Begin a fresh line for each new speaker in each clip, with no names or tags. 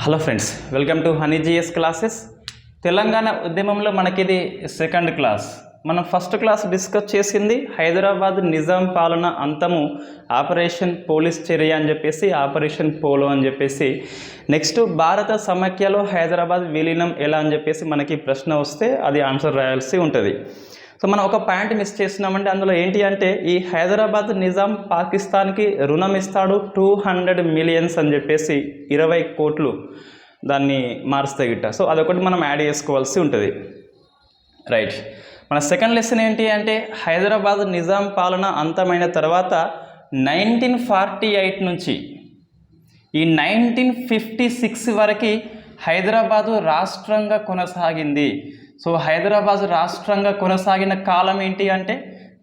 Hello friends, welcome to Honey GS classes. Telangana ఉద్యమంలో మనకిది second class. మనం ఫస్ట్ క్లాస్ డిస్కస్ చేసింది హైదరాబాద్ నిజాం పాలన అంతము, ఆపరేషన్ పోలీస్ చర్య అని చెప్పేసి, ఆపరేషన్ పోలో అని చెప్పేసి. నెక్స్ట్ భారత సమైక్యలో హైదరాబాద్ విలీనం ఎలా అని చెప్పేసి మనకి ప్రశ్న వస్తే అది ఆన్సర్ రాయాల్సి ఉంటుంది. సో మనం ఒక పాయింట్ మిస్ చేస్తున్నామంటే అందులో ఏంటి అంటే, ఈ హైదరాబాద్ నిజాం పాకిస్తాన్కి రుణం ఇస్తాడు 200 మిలియన్స్ అని చెప్పేసి, 20 కోట్లు దాన్ని మారుస్తే గిట్ట. సో అదొకటి మనం యాడ్ చేసుకోవాల్సి ఉంటుంది. రైట్, మన సెకండ్ లెసన్ ఏంటి అంటే, హైదరాబాద్ నిజాం పాలన అంతమైన తర్వాత 1948 నుంచి ఈ 1956 వరకు హైదరాబాదు రాష్ట్రంగా కొనసాగింది. సో హైదరాబాద్ రాష్ట్రంగా కొనసాగిన కాలం ఏంటి అంటే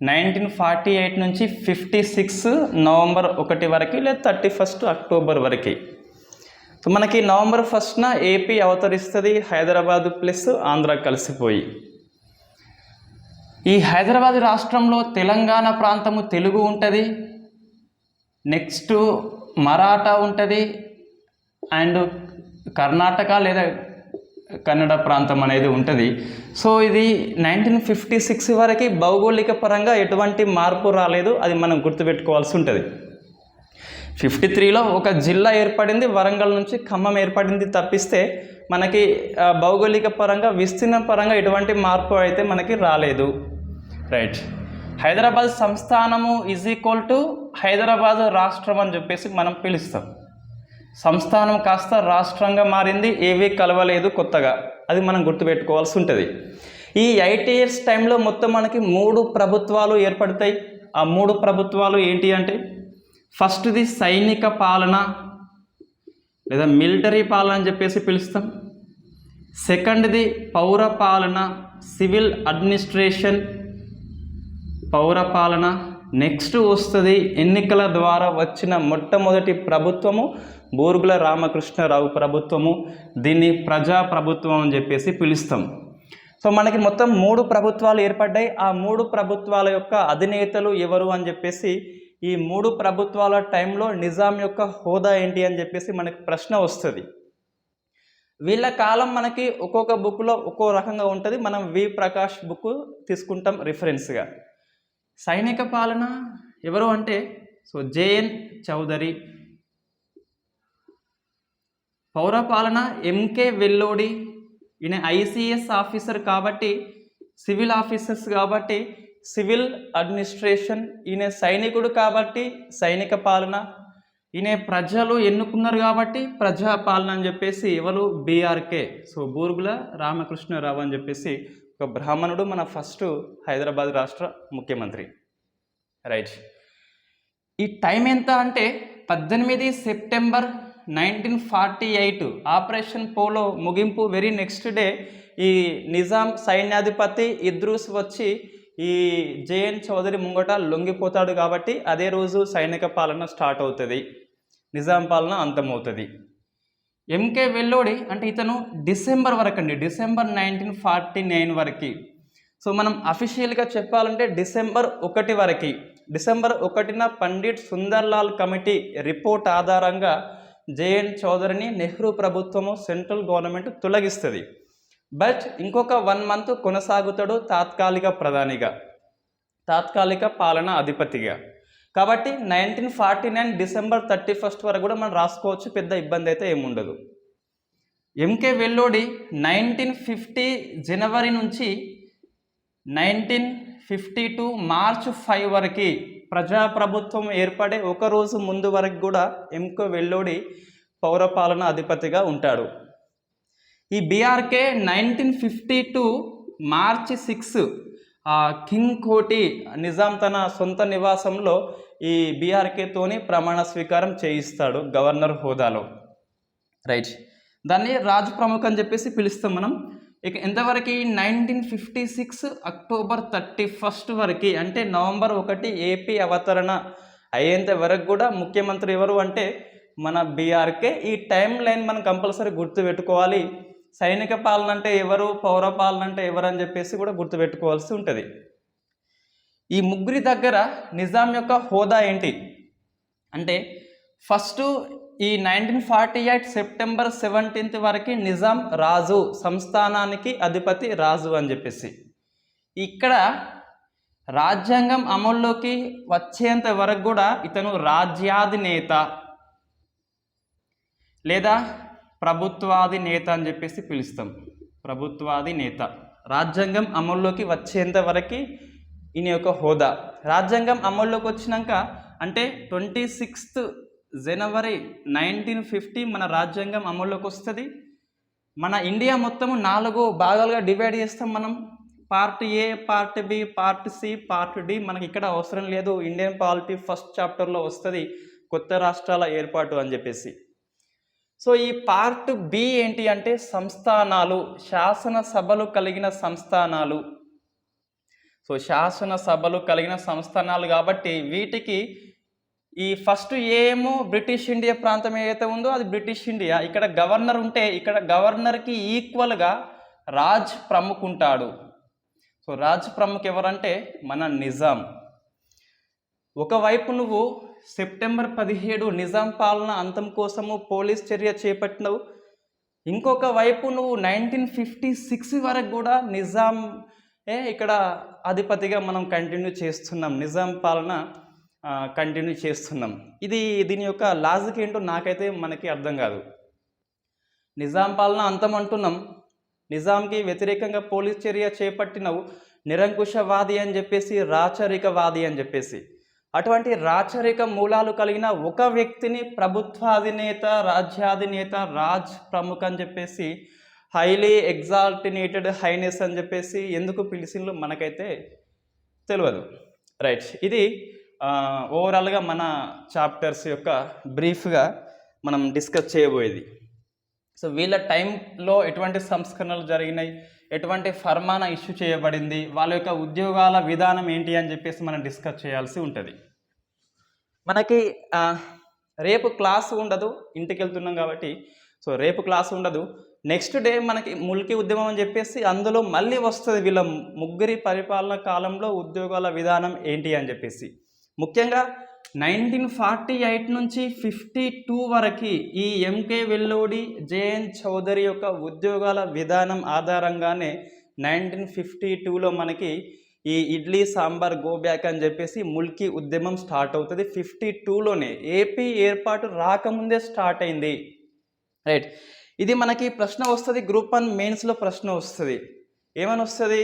1948 నుంచి 56 నవంబర్ 1 వరకు, లేదా 31 అక్టోబర్ వరకు. సో మనకి నవంబర్ 1న ఏపీ అవతరిస్తుంది, హైదరాబాద్ ప్లస్ ఆంధ్ర కలిసిపోయి. ఈ హైదరాబాద్ రాష్ట్రంలో తెలంగాణ ప్రాంతము తెలుగు ఉంటుంది, నెక్స్ట్ మరాఠా ఉంటుంది, అండ్ కర్ణాటక లేదా కన్నడ ప్రాంతం అనేది ఉంటుంది. సో ఇది 1956 వరకు భౌగోళిక పరంగా ఎటువంటి మార్పు రాలేదు, అది మనం గుర్తుపెట్టుకోవాల్సి ఉంటుంది. 53లో ఒక జిల్లా ఏర్పడింది, వరంగల్ నుంచి ఖమ్మం ఏర్పడింది తప్పిస్తే మనకి భౌగోళిక పరంగా విస్తీర్ణ పరంగా ఎటువంటి మార్పు అయితే మనకి రాలేదు. రైట్, హైదరాబాద్ సంస్థానము ఈజ్ ఈక్వల్ టు హైదరాబాద్ రాష్ట్రం అని చెప్పేసి మనం పిలుస్తాం. సంస్థానం కాస్త రాష్ట్రంగా మారింది, ఏవీ కలవలేదు కొత్తగా, అది మనం గుర్తుపెట్టుకోవాల్సి ఉంటుంది. ఈ 8 years టైంలో మొత్తం మనకి 3 ప్రభుత్వాలు ఏర్పడతాయి. ఆ 3 ప్రభుత్వాలు ఏంటి అంటే, ఫస్ట్ది సైనిక పాలన లేదా మిలిటరీ పాలన అని చెప్పేసి పిలుస్తాం. సెకండ్ది పౌర పాలన, సివిల్ అడ్మినిస్ట్రేషన్, పౌర పాలన. నెక్స్ట్ వస్తుంది ఎన్నికల ద్వారా వచ్చిన మొట్టమొదటి ప్రభుత్వము బూర్గుల రామకృష్ణరావు ప్రభుత్వము, దీన్ని ప్రజా ప్రభుత్వం అని చెప్పేసి పిలుస్తాం. సో మనకి మొత్తం 3 ప్రభుత్వాలు ఏర్పడ్డాయి. ఆ 3 ప్రభుత్వాల యొక్క అధినేతలు ఎవరు అని చెప్పేసి, ఈ 3 ప్రభుత్వాల టైంలో నిజాం యొక్క హోదా ఏంటి అని చెప్పేసి మనకి ప్రశ్న వస్తుంది. వీళ్ళ కాలం మనకి ఒక్కొక్క బుక్లో ఒక్కో రకంగా ఉంటుంది. మనం వి ప్రకాష్ బుక్ తీసుకుంటాం రిఫరెన్స్గా. సైనిక పాలన ఎవరు అంటే, సో జేఎన్ చౌదరి. పౌర పాలన ఎంకే వెల్లోడి, ఈయన ఐసిఎస్ ఆఫీసర్ కాబట్టి, సివిల్ ఆఫీసర్స్ కాబట్టి సివిల్ అడ్మినిస్ట్రేషన్. ఈయన సైనికుడు కాబట్టి సైనిక పాలన. ఈయన ప్రజలు ఎన్నుకున్నారు కాబట్టి ప్రజా పాలన అని చెప్పేసి ఎవరు, బీఆర్కే. సో బూర్గుల రామకృష్ణరావు అని చెప్పేసి ఒక బ్రాహ్మణుడు, మన ఫస్ట్ హైదరాబాద్ రాష్ట్ర ముఖ్యమంత్రి. రైట్, ఈ టైం ఎంత అంటే 18 సెప్టెంబర్ 1948 ఆపరేషన్ పోలో ముగింపు. వెరీ నెక్స్ట్ డే ఈ నిజాం సైన్యాధిపతి ఇద్రూస్ వచ్చి ఈ జేఎన్ చౌదరి ముంగట లొంగిపోతాడు కాబట్టి అదే రోజు సైనిక పాలన స్టార్ట్ అవుతుంది, నిజాం పాలన అంతమవుతుంది. ఎంకే వెల్లోడి అంటే ఇతను డిసెంబర్ వరకు అండి, డిసెంబర్ 1949 వరకు. సో మనం అఫీషియల్గా చెప్పాలంటే డిసెంబర్ 1 వరకు. డిసెంబర్ 1న పండిట్ సుందర్లాల్ కమిటీ రిపోర్ట్ ఆధారంగా జేఎన్ చౌదరిని నెహ్రూ ప్రభుత్వము, సెంట్రల్ గవర్నమెంట్ తొలగిస్తుంది. బట్ ఇంకొక 1 month కొనసాగుతాడు తాత్కాలిక ప్రధానిగా, తాత్కాలిక పాలన అధిపతిగా. కాబట్టి 1949 డిసెంబర్ 31 వరకు కూడా మనం రాసుకోవచ్చు, పెద్ద ఇబ్బంది అయితే ఏముండదు. ఎంకే వెల్లోడి 1950 జనవరి నుంచి 1952 మార్చ్ 5 వరకు ప్రజాప్రభుత్వం ఏర్పడే ఒకరోజు ముందు వరకు కూడా ఎంకే వెల్లోడి పౌరపాలన అధిపతిగా ఉంటాడు. ఈ బీఆర్కే 1952 మార్చి 6 కింగ్ కోటి నిజాం తన సొంత నివాసంలో ఈ బీఆర్కేతోని ప్రమాణ స్వీకారం చేయిస్తాడు గవర్నర్ హోదాలో. రైట్, దాన్ని రాజ్ ప్రముఖ్ అని చెప్పేసి పిలుస్తాం మనం. ఇక ఎంతవరకు 1956 అక్టోబర్ 31 వరకు, అంటే నవంబర్ 1 ఏపీ అవతరణ అయ్యేంత వరకు కూడా ముఖ్యమంత్రి ఎవరు అంటే మన బీఆర్కే. ఈ టైం లైన్ మనం కంపల్సరీ గుర్తుపెట్టుకోవాలి. సైనిక పాలన అంటే ఎవరు, పౌర పాలన అంటే ఎవరు అని చెప్పేసి కూడా గుర్తుపెట్టుకోవాల్సి ఉంటుంది. ఈ ముగ్గురి దగ్గర నిజాం యొక్క హోదా ఏంటి అంటే, ఫస్ట్ ఈ 1948 సెప్టెంబర్ 17 వరకు నిజాం రాజు, సంస్థానానికి అధిపతి రాజు అని చెప్పేసి. ఇక్కడ రాజ్యాంగం అమల్లోకి వచ్చేంత వరకు కూడా ఇతను రాజ్యాధినేత లేదా ప్రభుత్వాధినేత అని చెప్పేసి పిలుస్తాం. ప్రభుత్వాధినేత. రాజ్యాంగం అమల్లోకి వచ్చేంత వరకు ఈయన యొక్క హోదా. రాజ్యాంగం అమల్లోకి వచ్చినాక అంటే 26 జనవరి 1950 మన రాజ్యాంగం అమల్లోకి వస్తుంది. మన ఇండియా మొత్తము 4 భాగాలుగా డివైడ్ చేస్తాం మనం. Part A, part B, part C, part D. మనకి ఇక్కడ అవసరం లేదు, ఇండియన్ పాలిటీ ఫస్ట్ చాప్టర్లో వస్తుంది కొత్త రాష్ట్రాల ఏర్పాటు అని చెప్పేసి. సో ఈ పార్ట్ బి ఏంటి అంటే సంస్థానాలు, శాసనసభలు కలిగిన సంస్థానాలు. సో శాసనసభలు కలిగిన సంస్థానాలు కాబట్టి వీటికి ఈ ఫస్ట్ ఏమో బ్రిటిష్ ఇండియా ప్రాంతం ఏదైతే ఉందో అది బ్రిటిష్ ఇండియా. ఇక్కడ గవర్నర్ ఉంటే ఇక్కడ గవర్నర్కి ఈక్వల్గా రాజ్ ప్రముఖ్ ఉంటాడు. సో రాజ్ ప్రముఖ్ ఎవరంటే మన నిజాం. ఒకవైపు నువ్వు సెప్టెంబర్ 17 నిజాం పాలన అంతం కోసము పోలీస్ చర్య చేపట్టినవు, ఇంకొక వైపు నువ్వు 1956 వరకు కూడా నిజాం ఇక్కడ అధిపతిగా మనం కంటిన్యూ చేస్తున్నాం, నిజాం పాలన కంటిన్యూ చేస్తున్నాం. దీని యొక్క లాజిక్ ఏంటో నాకైతే మనకి అర్థం కాదు. నిజాం పాలన అంతం అంటున్నాం, నిజాంకి వ్యతిరేకంగా పోలీస్ చర్య చేపట్టినవు, నిరంకుశవాది అని చెప్పేసి, రాచరికవాది అని చెప్పేసి. అటువంటి రాచరిక మూలాలు కలిగిన ఒక వ్యక్తిని ప్రభుత్వాధినేత, రాజ్యాధినేత, రాజ్ ప్రముఖ్ అని చెప్పేసి, హైలీ ఎగ్జాల్టినేటెడ్ హైనెస్ అని చెప్పేసి ఎందుకు పిలిచిండ్రు మనకైతే తెలియదు. రైట్, ఇది ఓవరాల్గా మన చాప్టర్స్ యొక్క బ్రీఫ్గా మనం డిస్కస్ చేయబోయేది. సో వీళ్ళ టైంలో ఎటువంటి సంస్కరణలు జరిగినాయి, ఎటువంటి ఫర్మానా ఇష్యూ చేయబడింది, వాళ్ళ యొక్క ఉద్యోగాల విధానం ఏంటి అని చెప్పేసి మనం డిస్కస్ చేయాల్సి ఉంటుంది. మనకి రేపు క్లాస్ ఉండదు, ఇంటికి వెళ్తున్నాం కాబట్టి. సో రేపు క్లాస్ ఉండదు. నెక్స్ట్ డే మనకి ముల్కీ ఉద్యమం అని చెప్పేసి అందులో మళ్ళీ వస్తుంది వీళ్ళ ముగ్గురి పరిపాలన కాలంలో ఉద్యోగాల విధానం ఏంటి అని చెప్పేసి. ముఖ్యంగా 1948 నుంచి 52 వరకు ఈ ఎంకే వెల్లోడి, జేఎన్ చౌదరి యొక్క ఉద్యోగాల విధానం ఆధారంగానే 1952లో మనకి ఈ ఇడ్లీ సాంబార్ గో బ్యాక్ అని చెప్పేసి ముల్కీ ఉద్యమం స్టార్ట్ అవుతుంది. 52లోనే ఏపీ ఏర్పాటు రాకముందే స్టార్ట్ అయింది. రైట్, ఇది మనకి ప్రశ్న వస్తుంది, గ్రూప్ 1 మెయిన్స్లో ప్రశ్న వస్తుంది. ఏమని వస్తుంది?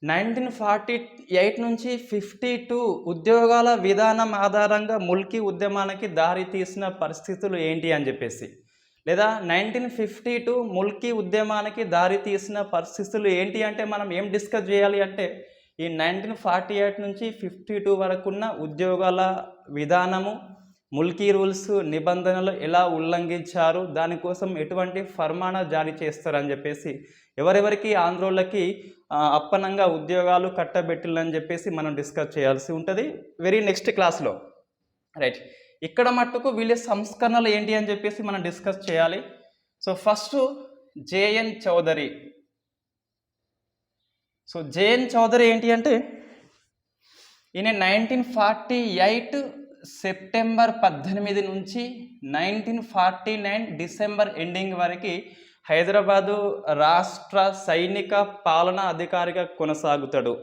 1948 నుంచి 52 ఉద్యోగాల విధానం ఆధారంగా ముల్కీ ఉద్యమానికి దారి తీసిన పరిస్థితులు ఏంటి అని చెప్పేసి, లేదా 1952 ముల్కీ ఉద్యమానికి దారి తీసిన పరిస్థితులు ఏంటి అంటే మనం ఏం డిస్కస్ చేయాలి అంటే ఈ 1948 నుంచి 52 వరకు ఉన్న ఉద్యోగాల విధానము, ముల్కీ రూల్స్, నిబంధనలు ఎలా ఉల్లంఘించారు, దానికోసం ఎటువంటి ఫర్మానా జారీ చేస్తారని చెప్పేసి, ఎవరెవరికి ఆంధ్రోళ్ళకి అప్పనంగా ఉద్యోగాలు కట్టబెట్టిల్లని చెప్పేసి మనం డిస్కస్ చేయాల్సి ఉంటుంది వెరీ నెక్స్ట్ క్లాస్లో. రైట్, ఇక్కడ మట్టుకు వీళ్ళ సంస్కరణలు ఏంటి అని చెప్పేసి మనం డిస్కస్ చేయాలి. So first JN Chaudhuri. So JN Chaudhuri ఏంటి అంటే ఈయన 1948 సెప్టెంబర్ 18 నుంచి 1949 డిసెంబర్ ఎండింగ్ వరకు హైదరాబాదు రాష్ట్ర సైనిక పాలనా అధికారిగా కొనసాగుతాడు.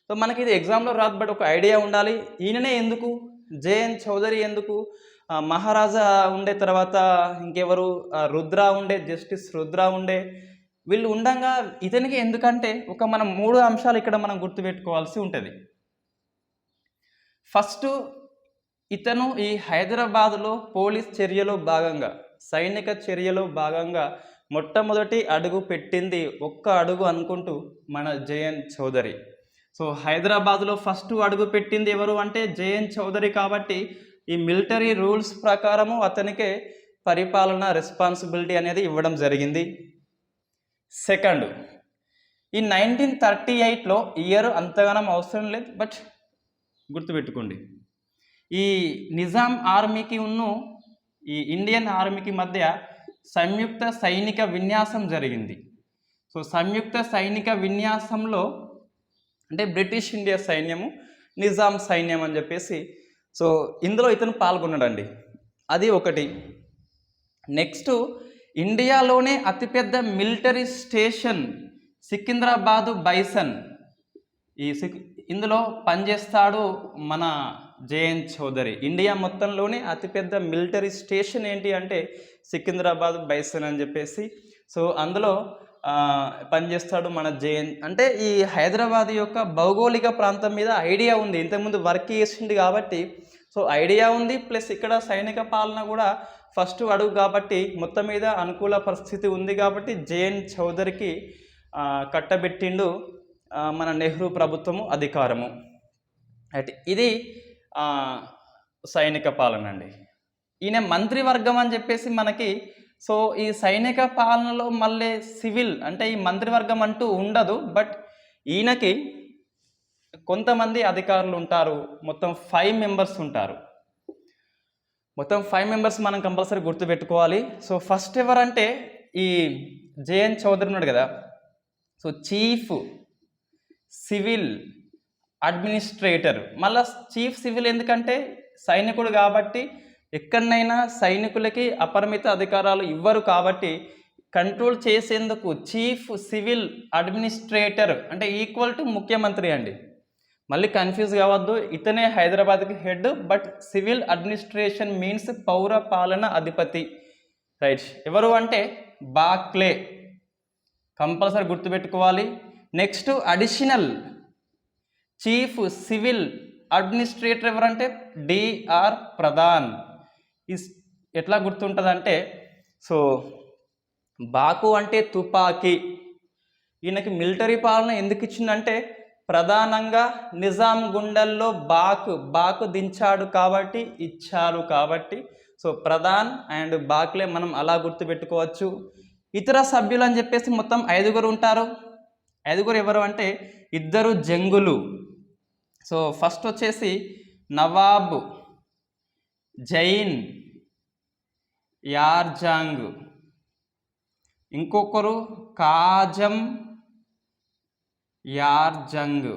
సో మనకి ఇది ఎగ్జామ్లో రాదు, బట్ ఒక ఐడియా ఉండాలి. ఈయననే ఎందుకు, జేఎన్ చౌదరి ఎందుకు? మహారాజా ఉండే తర్వాత ఇంకెవరు, రుద్రా ఉండే, జస్టిస్ రుద్రా ఉండే, వీళ్ళు ఉండంగా ఇతనికి ఎందుకంటే మనం 3 అంశాలు ఇక్కడ మనం గుర్తుపెట్టుకోవాల్సి ఉంటుంది. ఫస్ట్, ఇతను ఈ హైదరాబాదులో పోలీస్ చర్యలో భాగంగా, సైనిక చర్యలో భాగంగా మొట్టమొదటి అడుగు పెట్టింది, ఒక్క అడుగు అనుకుంటూ, మన జేఎన్ చౌదరి. సో హైదరాబాద్లో ఫస్ట్ అడుగు పెట్టింది ఎవరు అంటే జేఎన్ చౌదరి. కాబట్టి ఈ మిలిటరీ రూల్స్ ప్రకారము అతనికే పరిపాలన రెస్పాన్సిబిలిటీ అనేది ఇవ్వడం జరిగింది. సెకండ్, ఈ 1938లో ఇయర్ అంతగానం అవసరం లేదు, బట్ గుర్తుపెట్టుకోండి, ఈ నిజాం ఆర్మీకి ఈ ఇండియన్ ఆర్మీకి మధ్య సంయుక్త సైనిక విన్యాసం జరిగింది. సో సంయుక్త సైనిక విన్యాసంలో అంటే బ్రిటిష్ ఇండియా సైన్యము, నిజాం సైన్యం అని చెప్పేసి, సో ఇందులో ఇతను పాల్గొన్నాడండి. అది ఒకటి. నెక్స్ట్ ఇండియాలోనే అతిపెద్ద మిలిటరీ స్టేషన్ సికింద్రాబాదు బైసన్. ఇందులో పనిచేస్తాడు మన జేఎన్ చౌదరి. ఇండియా మొత్తంలోనే అతిపెద్ద మిలిటరీ స్టేషన్ ఏంటి అంటే సికింద్రాబాద్ బైసన్ అని చెప్పేసి. సో అందులో పనిచేస్తాడు మన జేఎన్. అంటే ఈ హైదరాబాద్ యొక్క భౌగోళిక ప్రాంతం మీద ఐడియా ఉంది, ఇంతకుముందు వర్క్ చేసింది కాబట్టి సో ఐడియా ఉంది. ప్లస్ ఇక్కడ సైనిక పాలన కూడా ఫస్ట్ అడుగు కాబట్టి మొత్తం మీద అనుకూల పరిస్థితి ఉంది కాబట్టి జేఎన్ చౌదరికి కట్టబెట్టిండు మన నెహ్రూ ప్రభుత్వము అధికారము. అయితే ఇది సైనిక పాలన అండి. ఈయన మంత్రివర్గం అని చెప్పేసి మనకి. సో ఈ సైనిక పాలనలో మళ్ళీ సివిల్ అంటే ఈ మంత్రివర్గం అంటూ ఉండదు, బట్ ఈయనకి కొంతమంది అధికారులు ఉంటారు. మొత్తం 5 మెంబర్స్ ఉంటారు. మొత్తం 5 మెంబర్స్ మనం కంపల్సరీ గుర్తుపెట్టుకోవాలి. సో ఫస్ట్ ఎవరంటే ఈ జేఎన్ చౌదరి ఉన్నాడు కదా, సో చీఫ్ సివిల్ అడ్మినిస్ట్రేటర్. మళ్ళీ చీఫ్ సివిల్ ఎందుకంటే సైనికుడు కాబట్టి ఎక్కడనైనా సైనికులకి అపరిమిత అధికారాలు ఇవ్వరు కాబట్టి కంట్రోల్ చేసేందుకు చీఫ్ సివిల్ అడ్మినిస్ట్రేటర్ అంటే ఈక్వల్ టు ముఖ్యమంత్రి అండి. మళ్ళీ కన్ఫ్యూజ్ కావద్దు, ఇతనే హైదరాబాద్కి head, but civil administration means పౌర పాలన అధిపతి. రైట్. ఎవరు అంటే బాక్లే, కంపల్సరీ గుర్తుపెట్టుకోవాలి. Next additional chief civil administrator ఎవరంటే డిఆర్ ప్రధాన్. ఎట్లా గుర్తుంటుందంటే సో బాకు అంటే తుపాకీ. ఈయనకి మిలిటరీ పాలన ఎందుకు ఇచ్చిందంటే ప్రధానంగా నిజాం గుండెల్లో బాకు దించాడు కాబట్టి ఇచ్చారు కాబట్టి సో ప్రధాన్ అండ్ బాక్లే మనం అలా గుర్తుపెట్టుకోవచ్చు. ఇతర సభ్యులు అని చెప్పేసి మొత్తం 5 ఉంటారు. 5 ఎవరు అంటే 2 జంగులు. సో ఫస్ట్ వచ్చేసి నవాబ్ జైన్ యార్జంగ్, ఇంకొకరు కాజం యార్జంగ్.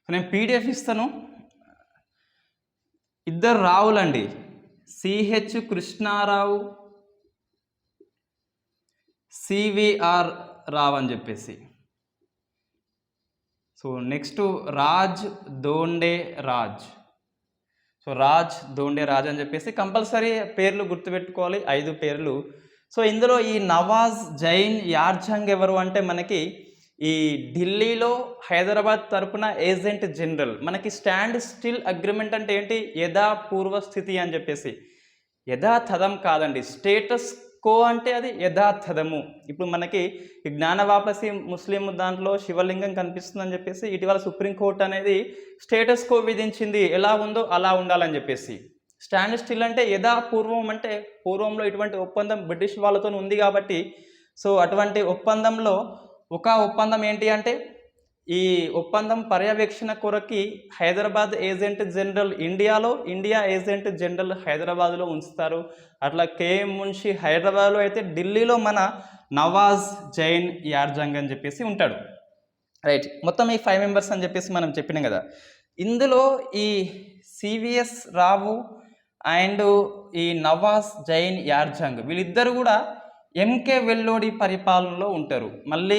నేను పీడిఎఫ్ ఇస్తాను. 2 రావులండి, సిహెచ్ కృష్ణారావు, సివిఆర్ రావు అని చెప్పేసి. సో నెక్స్ట్ రాజ్ దోండే రాజ్. సో రాజ్ దోండే రాజ్ అని చెప్పేసి కంపల్సరీ పేర్లు గుర్తుపెట్టుకోవాలి, 5 పేర్లు. సో ఇందులో ఈ నవాజ్ జైన్ యార్జంగ్ ఎవరు అంటే మనకి ఈ ఢిల్లీలో హైదరాబాద్ తరపున ఏజెంట్ జనరల్. మనకి స్టాండ్ స్టిల్ అగ్రిమెంట్ అంటే ఏంటి, యథాపూర్వ స్థితి అని చెప్పేసి. యథాతథం కాదండి, స్టేటస్ కో అంటే అది యథాతథము. ఇప్పుడు మనకి ఈ జ్ఞానవాపసి ముస్లిం దాంట్లో శివలింగం కనిపిస్తుందని చెప్పేసి ఇటీవల సుప్రీంకోర్టు అనేది స్టేటస్ కో విధించింది, ఎలా ఉందో అలా ఉండాలని చెప్పేసి. స్టాండ్ స్టిల్ అంటే యథాపూర్వం అంటే పూర్వంలో ఇటువంటి ఒప్పందం బ్రిటిష్ వాళ్ళతో ఉంది కాబట్టి సో అటువంటి ఒప్పందంలో ఒక ఒప్పందం ఏంటి అంటే ఈ ఒప్పందం పర్యవేక్షణ కొరకి Hyderabad agent general India agent general హైదరాబాద్లో ఉంచుతారు. అట్లా కేఎం మున్షి హైదరాబాద్లో అయితే ఢిల్లీలో మన నవాజ్ జైన్ యార్జంగ్ అని చెప్పేసి ఉంటాడు. రైట్. మొత్తం ఈ 5 మెంబర్స్ అని చెప్పేసి మనం చెప్పినాం కదా. ఇందులో ఈ సివిఎస్ రావు అండ్ ఈ నవాజ్ జైన్ యార్జంగ్ వీళ్ళిద్దరు కూడా ఎంకే వెల్లోడి పరిపాలనలో ఉంటారు. మళ్ళీ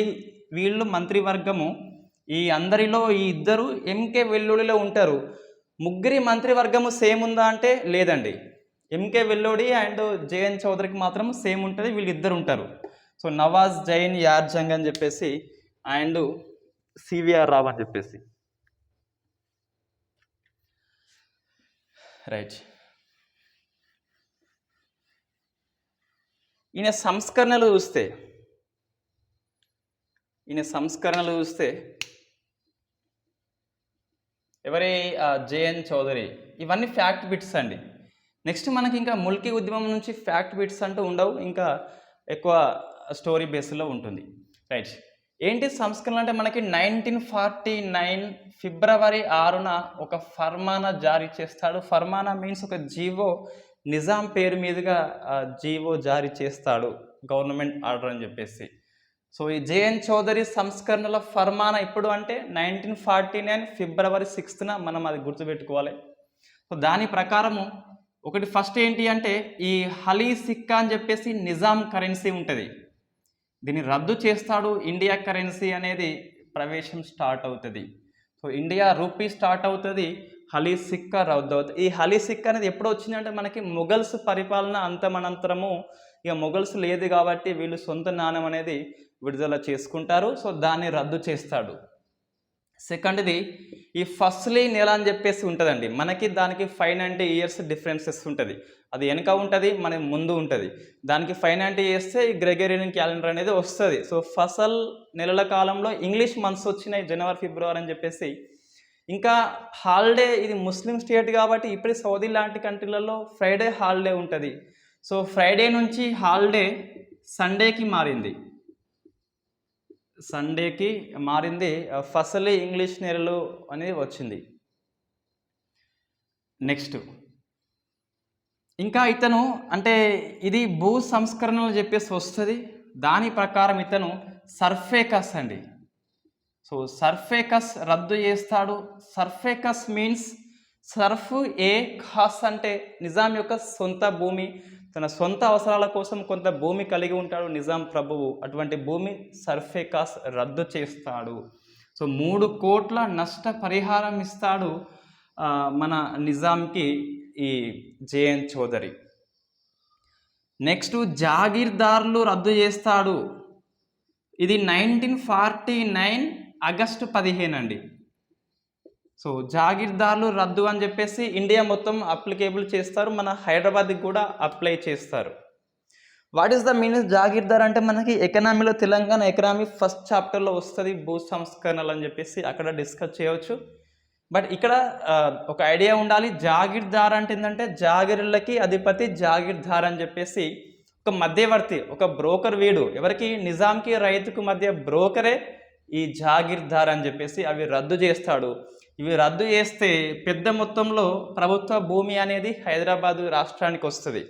వీళ్ళు మంత్రివర్గము. ఈ అందరిలో ఈ 2 ఎంకే వెల్లోడిలో ఉంటారు. 3 మంత్రివర్గము సేమ్ ఉందా అంటే లేదండి. ఎంకే వెల్లోడి అండ్ జేఎన్ చౌదరికి మాత్రం సేమ్ ఉంటుంది, వీళ్ళిద్దరు ఉంటారు. సో నవాజ్ జైన్ యార్జంగ్ అని చెప్పేసి అండ్ సివిఆర్ రావు అని చెప్పేసి. రైట్. ఈయన సంస్కరణలు చూస్తే ఎవరి జేఎన్ చౌదరి. ఇవన్నీ ఫ్యాక్ట్ బిట్స్ అండి. నెక్స్ట్ మనకి ఇంకా ముల్కీ ఉద్యమం నుంచి ఫ్యాక్ట్ బిట్స్ అంటూ ఉండవు, ఇంకా ఎక్కువ స్టోరీ బేస్లో ఉంటుంది. రైట్. ఏంటి సంస్కరణ అంటే మనకి 1949 ఫిబ్రవరి 6న ఒక ఫర్మానా జారీ చేస్తాడు. ఫర్మానా మీన్స్ ఒక జీవో, నిజాం పేరు మీదుగా జీవో జారీ చేస్తాడు, గవర్నమెంట్ ఆర్డర్ అని చెప్పేసి. సో ఈ జేఎన్ చౌదరి సంస్కరణల ఫర్మానా ఇప్పుడు అంటే 1949 ఫిబ్రవరి 6న మనం అది గుర్తుపెట్టుకోవాలి. సో దాని ప్రకారము ఒకటి ఫస్ట్ ఏంటి అంటే ఈ హలీ సిక్కా అని చెప్పేసి నిజాం కరెన్సీ ఉంటుంది, దీన్ని రద్దు చేస్తాడు. ఇండియా కరెన్సీ అనేది ప్రవేశం స్టార్ట్ అవుతుంది. సో ఇండియా రూపీ స్టార్ట్ అవుతుంది, హలీ సిక్కా రద్దు అవుతుంది. ఈ హలీ సిక్కా అనేది ఎప్పుడు వచ్చిందంటే మనకి మొఘల్స్ పరిపాలన అంతమనంతరము ఇక మొఘల్స్ లేదు కాబట్టి వీళ్ళు సొంత నాణ్యం అనేది విడుదల చేసుకుంటారు. సో దాన్ని రద్దు చేస్తాడు. సెకండ్ది ఈ ఫస్ట్లీ నెల అని చెప్పేసి ఉంటుందండి, మనకి దానికి 590 years డిఫరెన్సెస్ ఉంటుంది. అది వెనక ఉంటుంది, మన ముందు ఉంటుంది. దానికి 590 చేస్తే ఈ గ్రెగరియన్ క్యాలెండర్ అనేది వస్తుంది. సో ఫసల్ నెలల కాలంలో ఇంగ్లీష్ మంత్స్ వచ్చినాయి, జనవరి ఫిబ్రవరి అని చెప్పేసి. ఇంకా హాలిడే, ఇది ముస్లిం స్టేట్ కాబట్టి ఇప్పుడు సౌదీ లాంటి కంట్రీలలో ఫ్రైడే హాలిడే ఉంటుంది. సో ఫ్రైడే నుంచి హాలిడే సండేకి మారింది. ఫసలీ ఇంగ్లీష్ నెలలు అనేది వచ్చింది. నెక్స్ట్ ఇంకా ఇతను అంటే ఇది భూ సంస్కరణలు చెప్పేసి వస్తుంది. దాని ప్రకారం ఇతను సర్ఫేకస్ అండి. సో సర్ఫేకస్ రద్దు చేస్తాడు. సర్ఫేకస్ మీన్స్ సర్ఫ్ ఏ ఖాస్ అంటే నిజాం యొక్క సొంత భూమి, తన సొంత అవసరాల కోసం కొంత భూమి కలిగి ఉంటాడు నిజాం ప్రభువు. అటువంటి భూమి సర్ఫేకస్ రద్దు చేస్తాడు. సో 3 కోట్ల నష్ట పరిహారం ఇస్తాడు మన నిజాంకి ఈ జేఎన్ చౌదరి. నెక్స్ట్ జాగీర్దార్లు రద్దు చేస్తాడు. ఇది 1949 ఆగస్టు 15 అండి. సో జాగీర్దార్లు రద్దు అని చెప్పేసి ఇండియా మొత్తం అప్లికేబుల్ చేస్తారు, మన హైదరాబాద్కి కూడా అప్లై చేస్తారు. What is the meaning jagirdar అంటే మనకి ఎకనామీలో తెలంగాణ ఎకనామీ ఫస్ట్ చాప్టర్లో వస్తుంది, భూ సంస్కరణలు అని చెప్పేసి అక్కడ డిస్కస్ చేయవచ్చు. బట్ ఇక్కడ ఒక ఐడియా ఉండాలి, జాగీర్దార్ అంటే ఏంటంటే జాగీర్లకి అధిపతి జాగీర్దార్ అని చెప్పేసి ఒక మధ్యవర్తి, ఒక బ్రోకర్. వీడు ఎవరికి, నిజాంకి రైతుకు మధ్య బ్రోకరే ఈ జాగీర్దార్ అని చెప్పేసి. అవి రద్దు చేస్తాడు. ఇవి రద్దు చేస్తే పెద్ద మొత్తంలో ప్రభుత్వ భూమి అనేది హైదరాబాదు రాష్ట్రానికి వస్తుంది.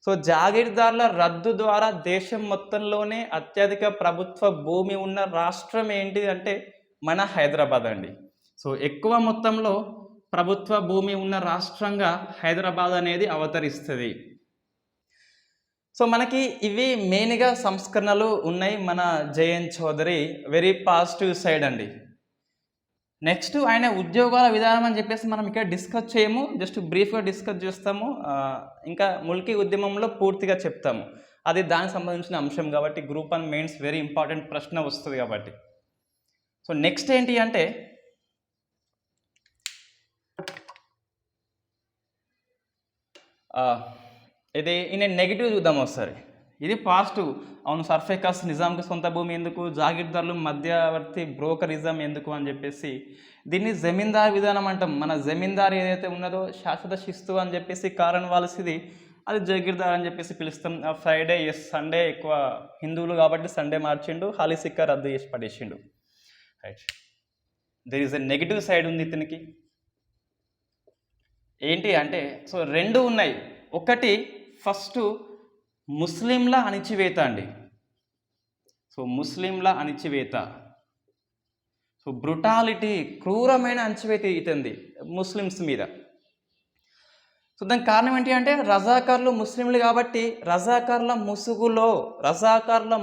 సో జాగీర్దార్ల రద్దు ద్వారా దేశం మొత్తంలోనే అత్యధిక ప్రభుత్వ భూమి ఉన్న రాష్ట్రం ఏంటి అంటే మన హైదరాబాద్ అండి. సో ఎక్కువ మొత్తంలో ప్రభుత్వ భూమి ఉన్న రాష్ట్రంగా హైదరాబాద్ అనేది అవతరిస్తుంది. సో మనకి ఇవి మెయిన్గా సంస్కరణలు ఉన్నాయి మన JN Chaudhuri. Very positive side అండి. నెక్స్ట్ ఆయన ఉద్యోగాల విధానం అని చెప్పేసి మనం ఇక్కడ డిస్కస్ చేయము, జస్ట్ బ్రీఫ్గా డిస్కస్ చేస్తాము. ఇంకా ముల్కీ ఉద్యమంలో పూర్తిగా చెప్తాము, అది దానికి సంబంధించిన అంశం కాబట్టి గ్రూప్ 1 మెయిన్స్ వెరీ ఇంపార్టెంట్ ప్రశ్న వస్తుంది కాబట్టి. సో నెక్స్ట్ ఏంటి అంటే ఇది నేను నెగిటివ్ చూద్దాం ఒకసారి. ఇది పాజిటివ్. అవును, సర్ఫేకస్ నిజాంకి సొంత భూమి ఎందుకు, జాగీర్దార్లు మధ్యవర్తి బ్రోకరిజం ఎందుకు అని చెప్పేసి దీన్ని జమీందార్ విధానం అంటాం. మన జమీందార్ ఏదైతే ఉన్నదో శాశ్వత శిస్తు అని చెప్పేసి కారణవాల్సింది, అది జాగీర్దార్ అని చెప్పేసి పిలుస్తాం. ఫ్రైడే సండే ఎక్కువ హిందువులు కాబట్టి సండే మార్చిండు, హాలీ సిక్కా రద్దు చేసి పడేసిండు. Right, there is a negative side ఉంది ఇతనికి. ఏంటి అంటే సో 2 ఉన్నాయి. ఒకటి ఫస్ట్ ముస్లింల అణిచివేత అండి. సో ముస్లింల అణిచివేత, సో బ్రుటాలిటీ, క్రూరమైన అణిచివేత ఇతంది ముస్లిమ్స్ మీద. సో దానికి కారణం ఏంటి అంటే రజాకార్లు ముస్లింలు కాబట్టి రజాకార్ల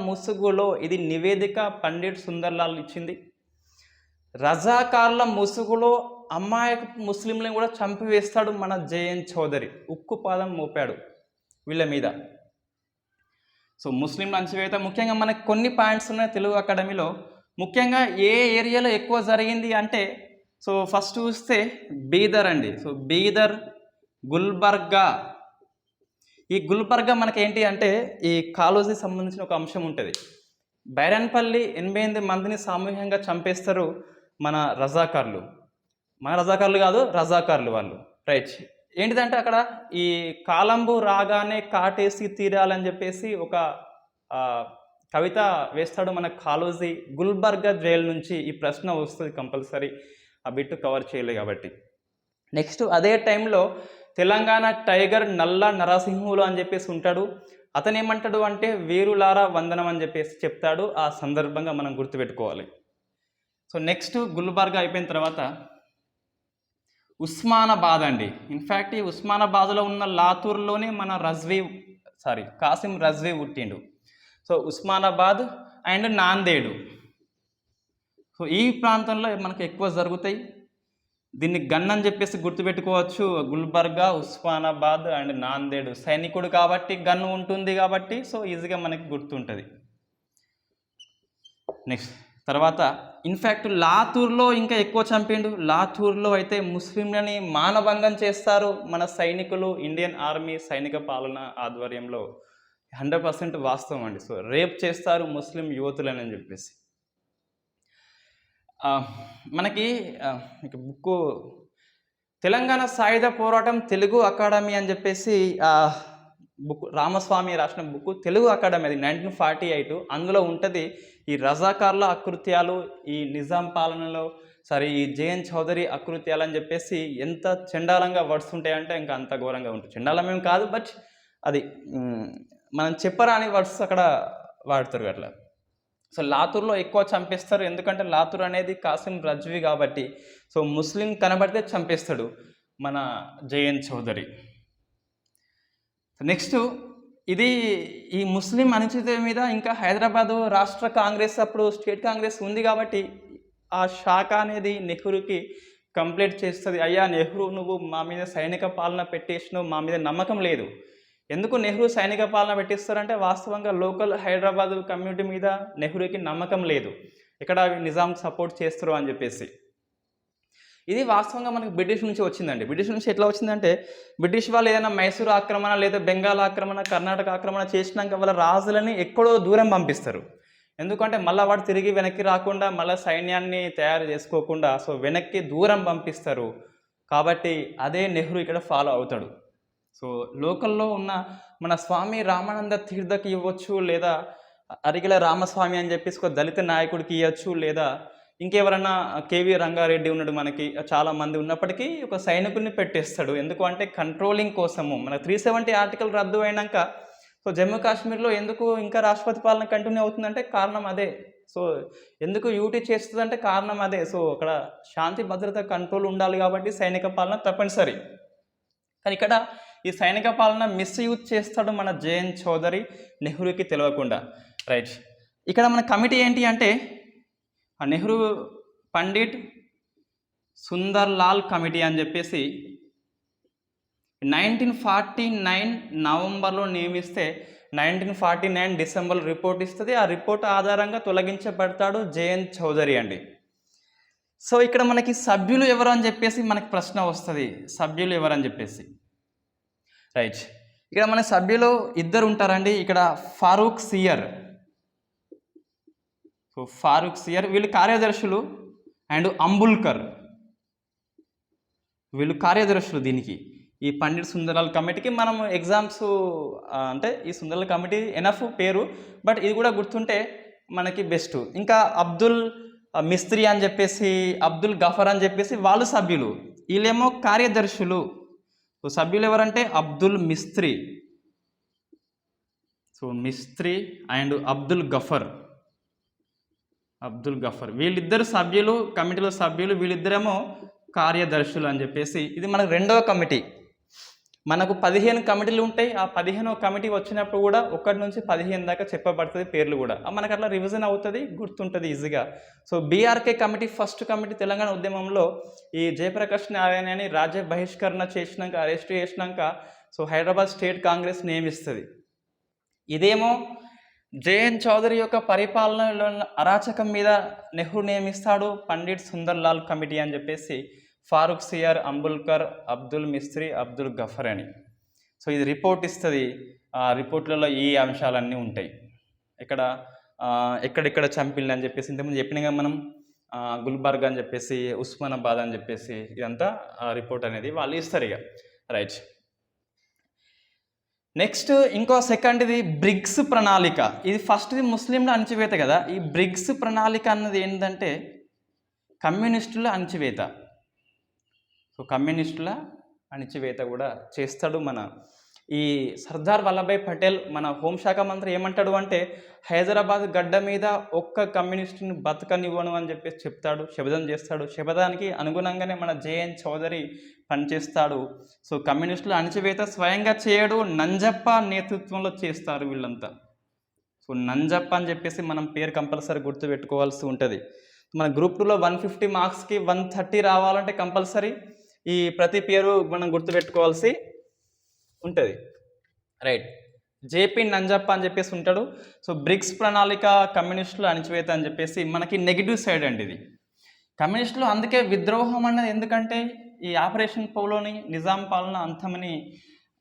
ముసుగులో ఇది నివేదిక పండిట్ సుందర్లాల్ ఇచ్చింది. రజాకార్ల ముసుగులో అమ్మాయికు ముస్లింలను కూడా చంపివేస్తాడు మన జేఎన్ చౌదరి. ఉక్కు పాదం మోపాడు వీళ్ళ మీద. సో ముస్లింల అణచివేత ముఖ్యంగా మనకు కొన్ని పాయింట్స్ ఉన్నాయి తెలుగు అకాడమీలో. ముఖ్యంగా ఏ ఏరియాలో ఎక్కువ జరిగింది అంటే సో ఫస్ట్ చూస్తే బీదర్ అండి. సో బీదర్, గుల్బర్గా. ఈ గుల్బర్గా మనకి ఏంటి అంటే ఈ కాలోజీకి సంబంధించిన ఒక అంశం ఉంటుంది. బైరన్పల్లి 88 మందిని సామూహికంగా చంపేస్తారు మన రజాకార్లు. మన రజాకార్లు కాదు, రజాకార్లు వాళ్ళు. రైట్, ఏంటిదంటే అక్కడ ఈ కాలంబు రాగానే కాటేసి తీరాలని చెప్పేసి ఒక కవిత వేస్తాడు మన కాలోజీ. గుల్బర్గా జైలు నుంచి ఈ ప్రశ్న వస్తుంది కంపల్సరీ, ఆ బిట్ కవర్ చేయలేదు కాబట్టి. నెక్స్ట్ అదే టైంలో తెలంగాణ టైగర్ నల్ల నరసింహులు అని చెప్పేసి ఉంటాడు. అతను ఏమంటాడు అంటే వీరులారా వందనం అని చెప్పేసి చెప్తాడు. ఆ సందర్భంగా మనం గుర్తుపెట్టుకోవాలి. సో నెక్స్ట్ గుల్బర్గా అయిపోయిన తర్వాత ఉస్మానాబాద్ అండి. ఇన్ఫ్యాక్ట్ ఈ ఉస్మానాబాద్లో ఉన్న లాతూర్లోనే మన కాసిం రజ్వీ పుట్టిండు. So Osmanabad and Nanded, so ఈ ప్రాంతంలో మనకు ఎక్కువ జరుగుతాయి. దీన్ని గన్ అని చెప్పేసి గుర్తుపెట్టుకోవచ్చు. గుల్బర్గా, ఉస్మానాబాద్ అండ్ నాందేడు. సైనికుడు కాబట్టి గన్ ఉంటుంది కాబట్టి సో ఈజీగా మనకి గుర్తుంటుంది. నెక్స్ట్ తర్వాత ఇన్ఫ్యాక్ట్ లాతూర్లో ఇంకా ఎక్కువ చంపిండు. లాతూర్లో అయితే ముస్లింలని మానభంగం చేస్తారు మన సైనికులు. ఇండియన్ ఆర్మీ సైనిక పాలన ఆధ్వర్యంలో 100% వాస్తవం అండి. సో రేప్ చేస్తారు ముస్లిం యువతులని అని చెప్పేసి. మనకి బుక్ తెలంగాణ సాయుధ పోరాటం తెలుగు అకాడమీ అని చెప్పేసి బుక్ రామస్వామి రాసిన బుక్ తెలుగు అకాడమీ, అది 1948. అందులో ఉంటుంది ఈ రజాకార్ల అకృత్యాలు, ఈ నిజాం పాలనలో ఈ జేఎన్ చౌదరి అకృత్యాలు అని చెప్పేసి ఎంత చండాలంగా వర్డ్స్ ఉంటాయంటే ఇంకా అంత ఘోరంగా ఉంటుంది. చండాలమేం కాదు, బట్ అది మనం చెప్పరాని వర్డ్స్ అక్కడ వాడతారు అట్లా. సో లాతూర్లో ఎక్కువ చంపేస్తారు, ఎందుకంటే లాతూర్ అనేది కాసిం రజ్వీ కాబట్టి. సో ముస్లిం కనబడితే చంపేస్తాడు మన జేఎన్ చౌదరి. నెక్స్ట్ ఇది ఈ ముస్లిం అణచివేత మీద ఇంకా హైదరాబాదు రాష్ట్ర కాంగ్రెస్, అప్పుడు స్టేట్ కాంగ్రెస్ ఉంది కాబట్టి ఆ శాఖ అనేది నెహ్రూకి కంప్లైంట్ చేస్తుంది. అయ్యా నెహ్రూ, నువ్వు మా మీద సైనిక పాలన పెట్టేసినావు, మా మీద నమ్మకం లేదు. ఎందుకు నెహ్రూ సైనిక పాలన పెట్టిస్తారంటే వాస్తవంగా లోకల్ హైదరాబాద్ కమ్యూనిటీ మీద నెహ్రూకి నమ్మకం లేదు, ఇక్కడ నిజాం సపోర్ట్ చేస్తారు అని చెప్పేసి. ఇది వాస్తవంగా మనకి బ్రిటిష్ నుంచి వచ్చిందండి. బ్రిటిష్ నుంచి ఎట్లా వచ్చిందంటే, బ్రిటిష్ వాళ్ళు ఏదైనా మైసూరు ఆక్రమణ లేదా బెంగాల్ ఆక్రమణ, కర్ణాటక ఆక్రమణ చేసినాక వాళ్ళ రాజులని ఎక్కడో దూరం పంపిస్తారు. ఎందుకంటే మళ్ళీ వాడు తిరిగి వెనక్కి రాకుండా, మళ్ళీ సైన్యాన్ని తయారు చేసుకోకుండా సో వెనక్కి దూరం పంపిస్తారు. కాబట్టి అదే నెహ్రూ ఇక్కడ ఫాలో అవుతాడు. సో లోకల్లో ఉన్న మన స్వామి రామానంద తీర్థకి ఇవ్వచ్చు, లేదా అరిగిల రామస్వామి అని చెప్పేసి ఒక దళిత నాయకుడికి ఇవ్వచ్చు, లేదా ఇంకెవరన్నా కేవీ రంగారెడ్డి ఉన్నాడు, మనకి చాలామంది ఉన్నప్పటికీ ఒక సైనికుడిని పెట్టేస్తాడు. ఎందుకు అంటే కంట్రోలింగ్ కోసము. మన 370 ఆర్టికల్ రద్దు అయినాక సో జమ్మూ కాశ్మీర్లో ఎందుకు ఇంకా రాష్ట్రపతి పాలన కంటిన్యూ అవుతుందంటే కారణం అదే. సో ఎందుకు యూటీ చేస్తుందంటే కారణం అదే. సో అక్కడ శాంతి భద్రత కంట్రోల్ ఉండాలి కాబట్టి సైనిక పాలన తప్పనిసరి. కానీ ఇక్కడ ఈ సైనిక పాలన మిస్యూజ్ చేస్తాడు మన జేఎన్ చౌదరి, నెహ్రూకి తెలియకుండా. రైట్, ఇక్కడ మన కమిటీ ఏంటి అంటే నెహ్రూ పండిట్ సుందర్ లాల్ కమిటీ అని చెప్పేసి 1949 నవంబర్లో నియమిస్తే 1949 డిసెంబర్ రిపోర్ట్ ఇస్తుంది. ఆ రిపోర్ట్ ఆధారంగా తొలగించబడతాడు జేఎన్ చౌదరి అండి. సో ఇక్కడ మనకి సభ్యులు ఎవరు అని చెప్పేసి మనకి ప్రశ్న వస్తుంది, సభ్యులు ఎవరని చెప్పేసి. రైట్, ఇక్కడ మన సభ్యులు ఇద్దరు ఉంటారండి. ఇక్కడ ఫారూక్ సియర్, సో ఫారూక్ సియర్ వీళ్ళు కార్యదర్శులు, అండ్ అంబుల్కర్ వీళ్ళు కార్యదర్శులు. దీనికి ఈ పండిట్ సుందర్లాల్ కమిటీకి మనం ఎగ్జామ్స్ అంటే ఈ సుందర్లాల్ కమిటీ ఎనఫ్ పేరు, బట్ ఇది కూడా గుర్తుంటే మనకి బెస్ట్. ఇంకా అబ్దుల్ మిస్త్రీ అని చెప్పేసి, అబ్దుల్ గఫర్ అని చెప్పేసి వాళ్ళు సభ్యులు, వీళ్ళేమో కార్యదర్శులు. సో సభ్యులు ఎవరంటే అబ్దుల్ మిస్త్రీ, సో మిస్త్రీ అండ్ అబ్దుల్ గఫర్ వీళ్ళిద్దరు సభ్యులు, కమిటీలో సభ్యులు, వీళ్ళిద్దరేమో కార్యదర్శులు అని చెప్పేసి. ఇది మనకు రెండవ కమిటీ. మనకు 15 కమిటీలు ఉంటాయి. ఆ 15వ కమిటీ వచ్చినప్పుడు కూడా 1 నుంచి 15 దాకా చెప్పబడుతుంది పేర్లు కూడా. మనకు అట్లా రివిజన్ అవుతుంది, గుర్తుంటుంది ఈజీగా. So BRK committee first committee Telangana ఉద్యమంలో ఈ జయప్రకాష్ నారాయణని రాజ్య బహిష్కరణ చేసినాక, అరెస్ట్ చేసినాక సో హైదరాబాద్ స్టేట్ కాంగ్రెస్ నియమిస్తుంది. ఇదేమో జేఎన్ చౌదరి యొక్క పరిపాలనలో అరాచకం మీద నెహ్రూ నియమిస్తాడు పండిట్ సుందర్లాల్ కమిటీ అని చెప్పేసి. ఫారూక్ సియర్, అంబుల్కర్, అబ్దుల్ మిస్త్రీ, అబ్దుల్ గఫర్ అని. సో ఇది రిపోర్ట్ ఇస్తుంది. ఆ రిపోర్ట్లలో ఈ అంశాలన్నీ ఉంటాయి. ఇక్కడ ఎక్కడెక్కడ చంపిల్ని అని చెప్పేసి ఇంతకుముందు చెప్పినగా మనం గుల్బర్గ్ అని చెప్పేసి, ఉస్మానాబాద్ అని చెప్పేసి, ఇదంతా రిపోర్ట్ అనేది వాళ్ళు ఇస్తారు ఇక. రైట్, నెక్స్ట్ ఇంకో సెకండ్ ఇది బ్రిగ్స్ ప్రణాళిక. ఇది ఫస్ట్ది ముస్లింల అణచివేత కదా. ఈ బ్రిగ్స్ ప్రణాళిక అన్నది ఏంటంటే కమ్యూనిస్టుల అణచివేత. సో కమ్యూనిస్టుల అణచివేత కూడా చేస్తాడు మన ఈ సర్దార్ వల్లభాయ్ పటేల్ మన హోంశాఖ మంత్రి ఏమంటాడు అంటే హైదరాబాద్ గడ్డ మీద ఒక్క కమ్యూనిస్టుని బతకనివ్వను అని చెప్పేసి చెప్తాడు, శపథం చేస్తాడు. శపథానికి అనుగుణంగానే మన జేఎన్ చౌదరి పనిచేస్తాడు. సో కమ్యూనిస్టుల అణచివేత స్వయంగా చేయడు, నంజప్ప నేతృత్వంలో చేస్తారు వీళ్ళంతా. సో నంజప్ప అని చెప్పేసి మనం పేరు కంపల్సరీ గుర్తుపెట్టుకోవాల్సి ఉంటుంది. మన గ్రూప్ 2లో 150 మార్క్స్కి 130 రావాలంటే కంపల్సరీ ఈ ప్రతి పేరు మనం గుర్తుపెట్టుకోవాల్సి ఉంటుంది. రైట్, జేపీ నంజప్ప అని చెప్పేసి ఉంటాడు. సో బ్రిక్స్ ప్రణాళిక, కమ్యూనిస్టులు అణచివేత అని చెప్పేసి మనకి నెగిటివ్ సైడ్ అండి ఇది. కమ్యూనిస్టులు అందుకే విద్రోహం అన్నది, ఎందుకంటే ఈ ఆపరేషన్ పోలోని నిజాం పాలన అంతమని,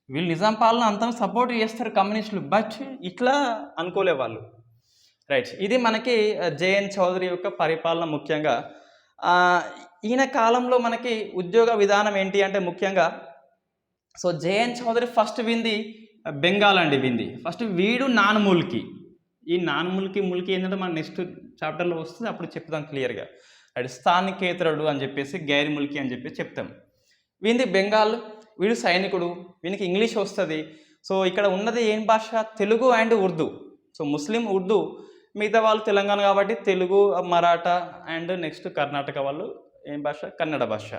వీళ్ళు నిజాం పాలన అంతం సపోర్ట్ చేస్తారు కమ్యూనిస్టులు, బట్ ఇట్లా అనుకోలే వాళ్ళు. రైట్, ఇది మనకి జేఎన్ చౌదరి యొక్క పరిపాలన ముఖ్యంగా. ఈయన కాలంలో మనకి ఉద్యోగ విధానం ఏంటి అంటే ముఖ్యంగా, సో జేఎన్ చౌదరి ఫస్ట్ వింది బెంగాల్ అండి. ఫస్ట్ వీడు నాన్ముల్కి. ఈ నాన్ముల్కి ఏంటంటే మన నెక్స్ట్ చాప్టర్లో వస్తుంది, అప్పుడు చెప్తాం క్లియర్గా. అది స్థానికేతరుడు అని చెప్పేసి, గైర్ ముల్కి అని చెప్పేసి చెప్తాం. వీంది బెంగాల్, వీడు సైనికుడు, వీనికి ఇంగ్లీష్ వస్తుంది. సో ఇక్కడ ఉన్నది ఏం భాష, తెలుగు అండ్ ఉర్దూ. సో ముస్లిం ఉర్దూ, మిగతా వాళ్ళు తెలంగాణ కాబట్టి తెలుగు, మరాఠా అండ్ నెక్స్ట్ కర్ణాటక వాళ్ళు ఏం భాష, కన్నడ భాష.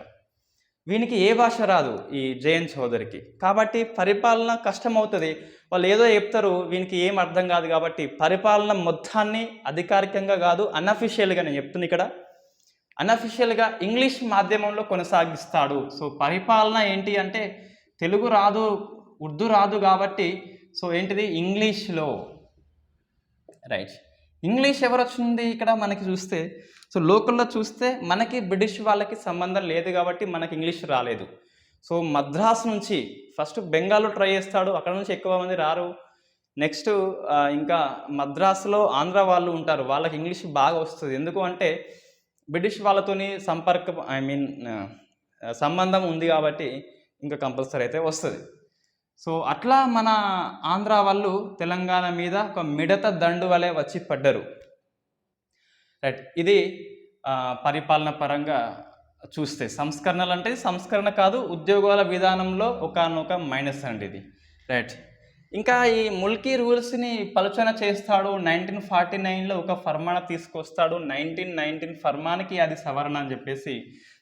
వీనికి ఏ భాష రాదు ఈ జేఎన్ చౌదరికి, కాబట్టి పరిపాలన కష్టమవుతుంది. వాళ్ళు ఏదో చెప్తారు, వీనికి ఏం అర్థం కాదు. కాబట్టి పరిపాలన మొత్తాన్ని అధికారికంగా కాదు, అన్అఫిషియల్గా, నేను చెప్తుంది ఇక్కడ అన్అఫిషియల్గా ఇంగ్లీష్ మాధ్యమంలో కొనసాగిస్తాడు. సో పరిపాలన ఏంటి అంటే తెలుగు రాదు, ఉర్దూ రాదు కాబట్టి సో ఏంటిది, ఇంగ్లీష్లో. రైట్, ఇంగ్లీష్ ఎవరు వచ్చింది ఇక్కడ మనకి చూస్తే, సో లోకల్లో చూస్తే మనకి బ్రిటిష్ వాళ్ళకి సంబంధం లేదు కాబట్టి మనకి ఇంగ్లీష్ రాలేదు. సో మద్రాస్ నుంచి ఫస్ట్ బెంగాల్లో ట్రై చేస్తాడు, అక్కడ నుంచి ఎక్కువ మంది రారు. నెక్స్ట్ ఇంకా మద్రాసులో ఆంధ్ర వాళ్ళు ఉంటారు, వాళ్ళకి ఇంగ్లీష్ బాగా వస్తుంది. ఎందుకు అంటే బ్రిటిష్ వాళ్ళతోని సంబంధం ఉంది కాబట్టి ఇంకా కంపల్సరీ అయితే వస్తుంది. సో అట్లా మన ఆంధ్ర వాళ్ళు తెలంగాణ మీద ఒక మిడత దండు వలె వచ్చి పడ్డరు. రైట్, ఇది పరిపాలన పరంగా చూస్తే సంస్కరణలు అంటే సంస్కరణ కాదు, ఉద్యోగాల విధానంలో ఒకనొక మైనస్ అండి ఇది. రైట్, ఇంకా ఈ ముల్కీ రూల్స్ని పలుచన చేస్తాడు. 1949లో ఒక ఫర్మానా తీసుకొస్తాడు. 1919 ఫర్మానికి అది సవరణ అని చెప్పేసి.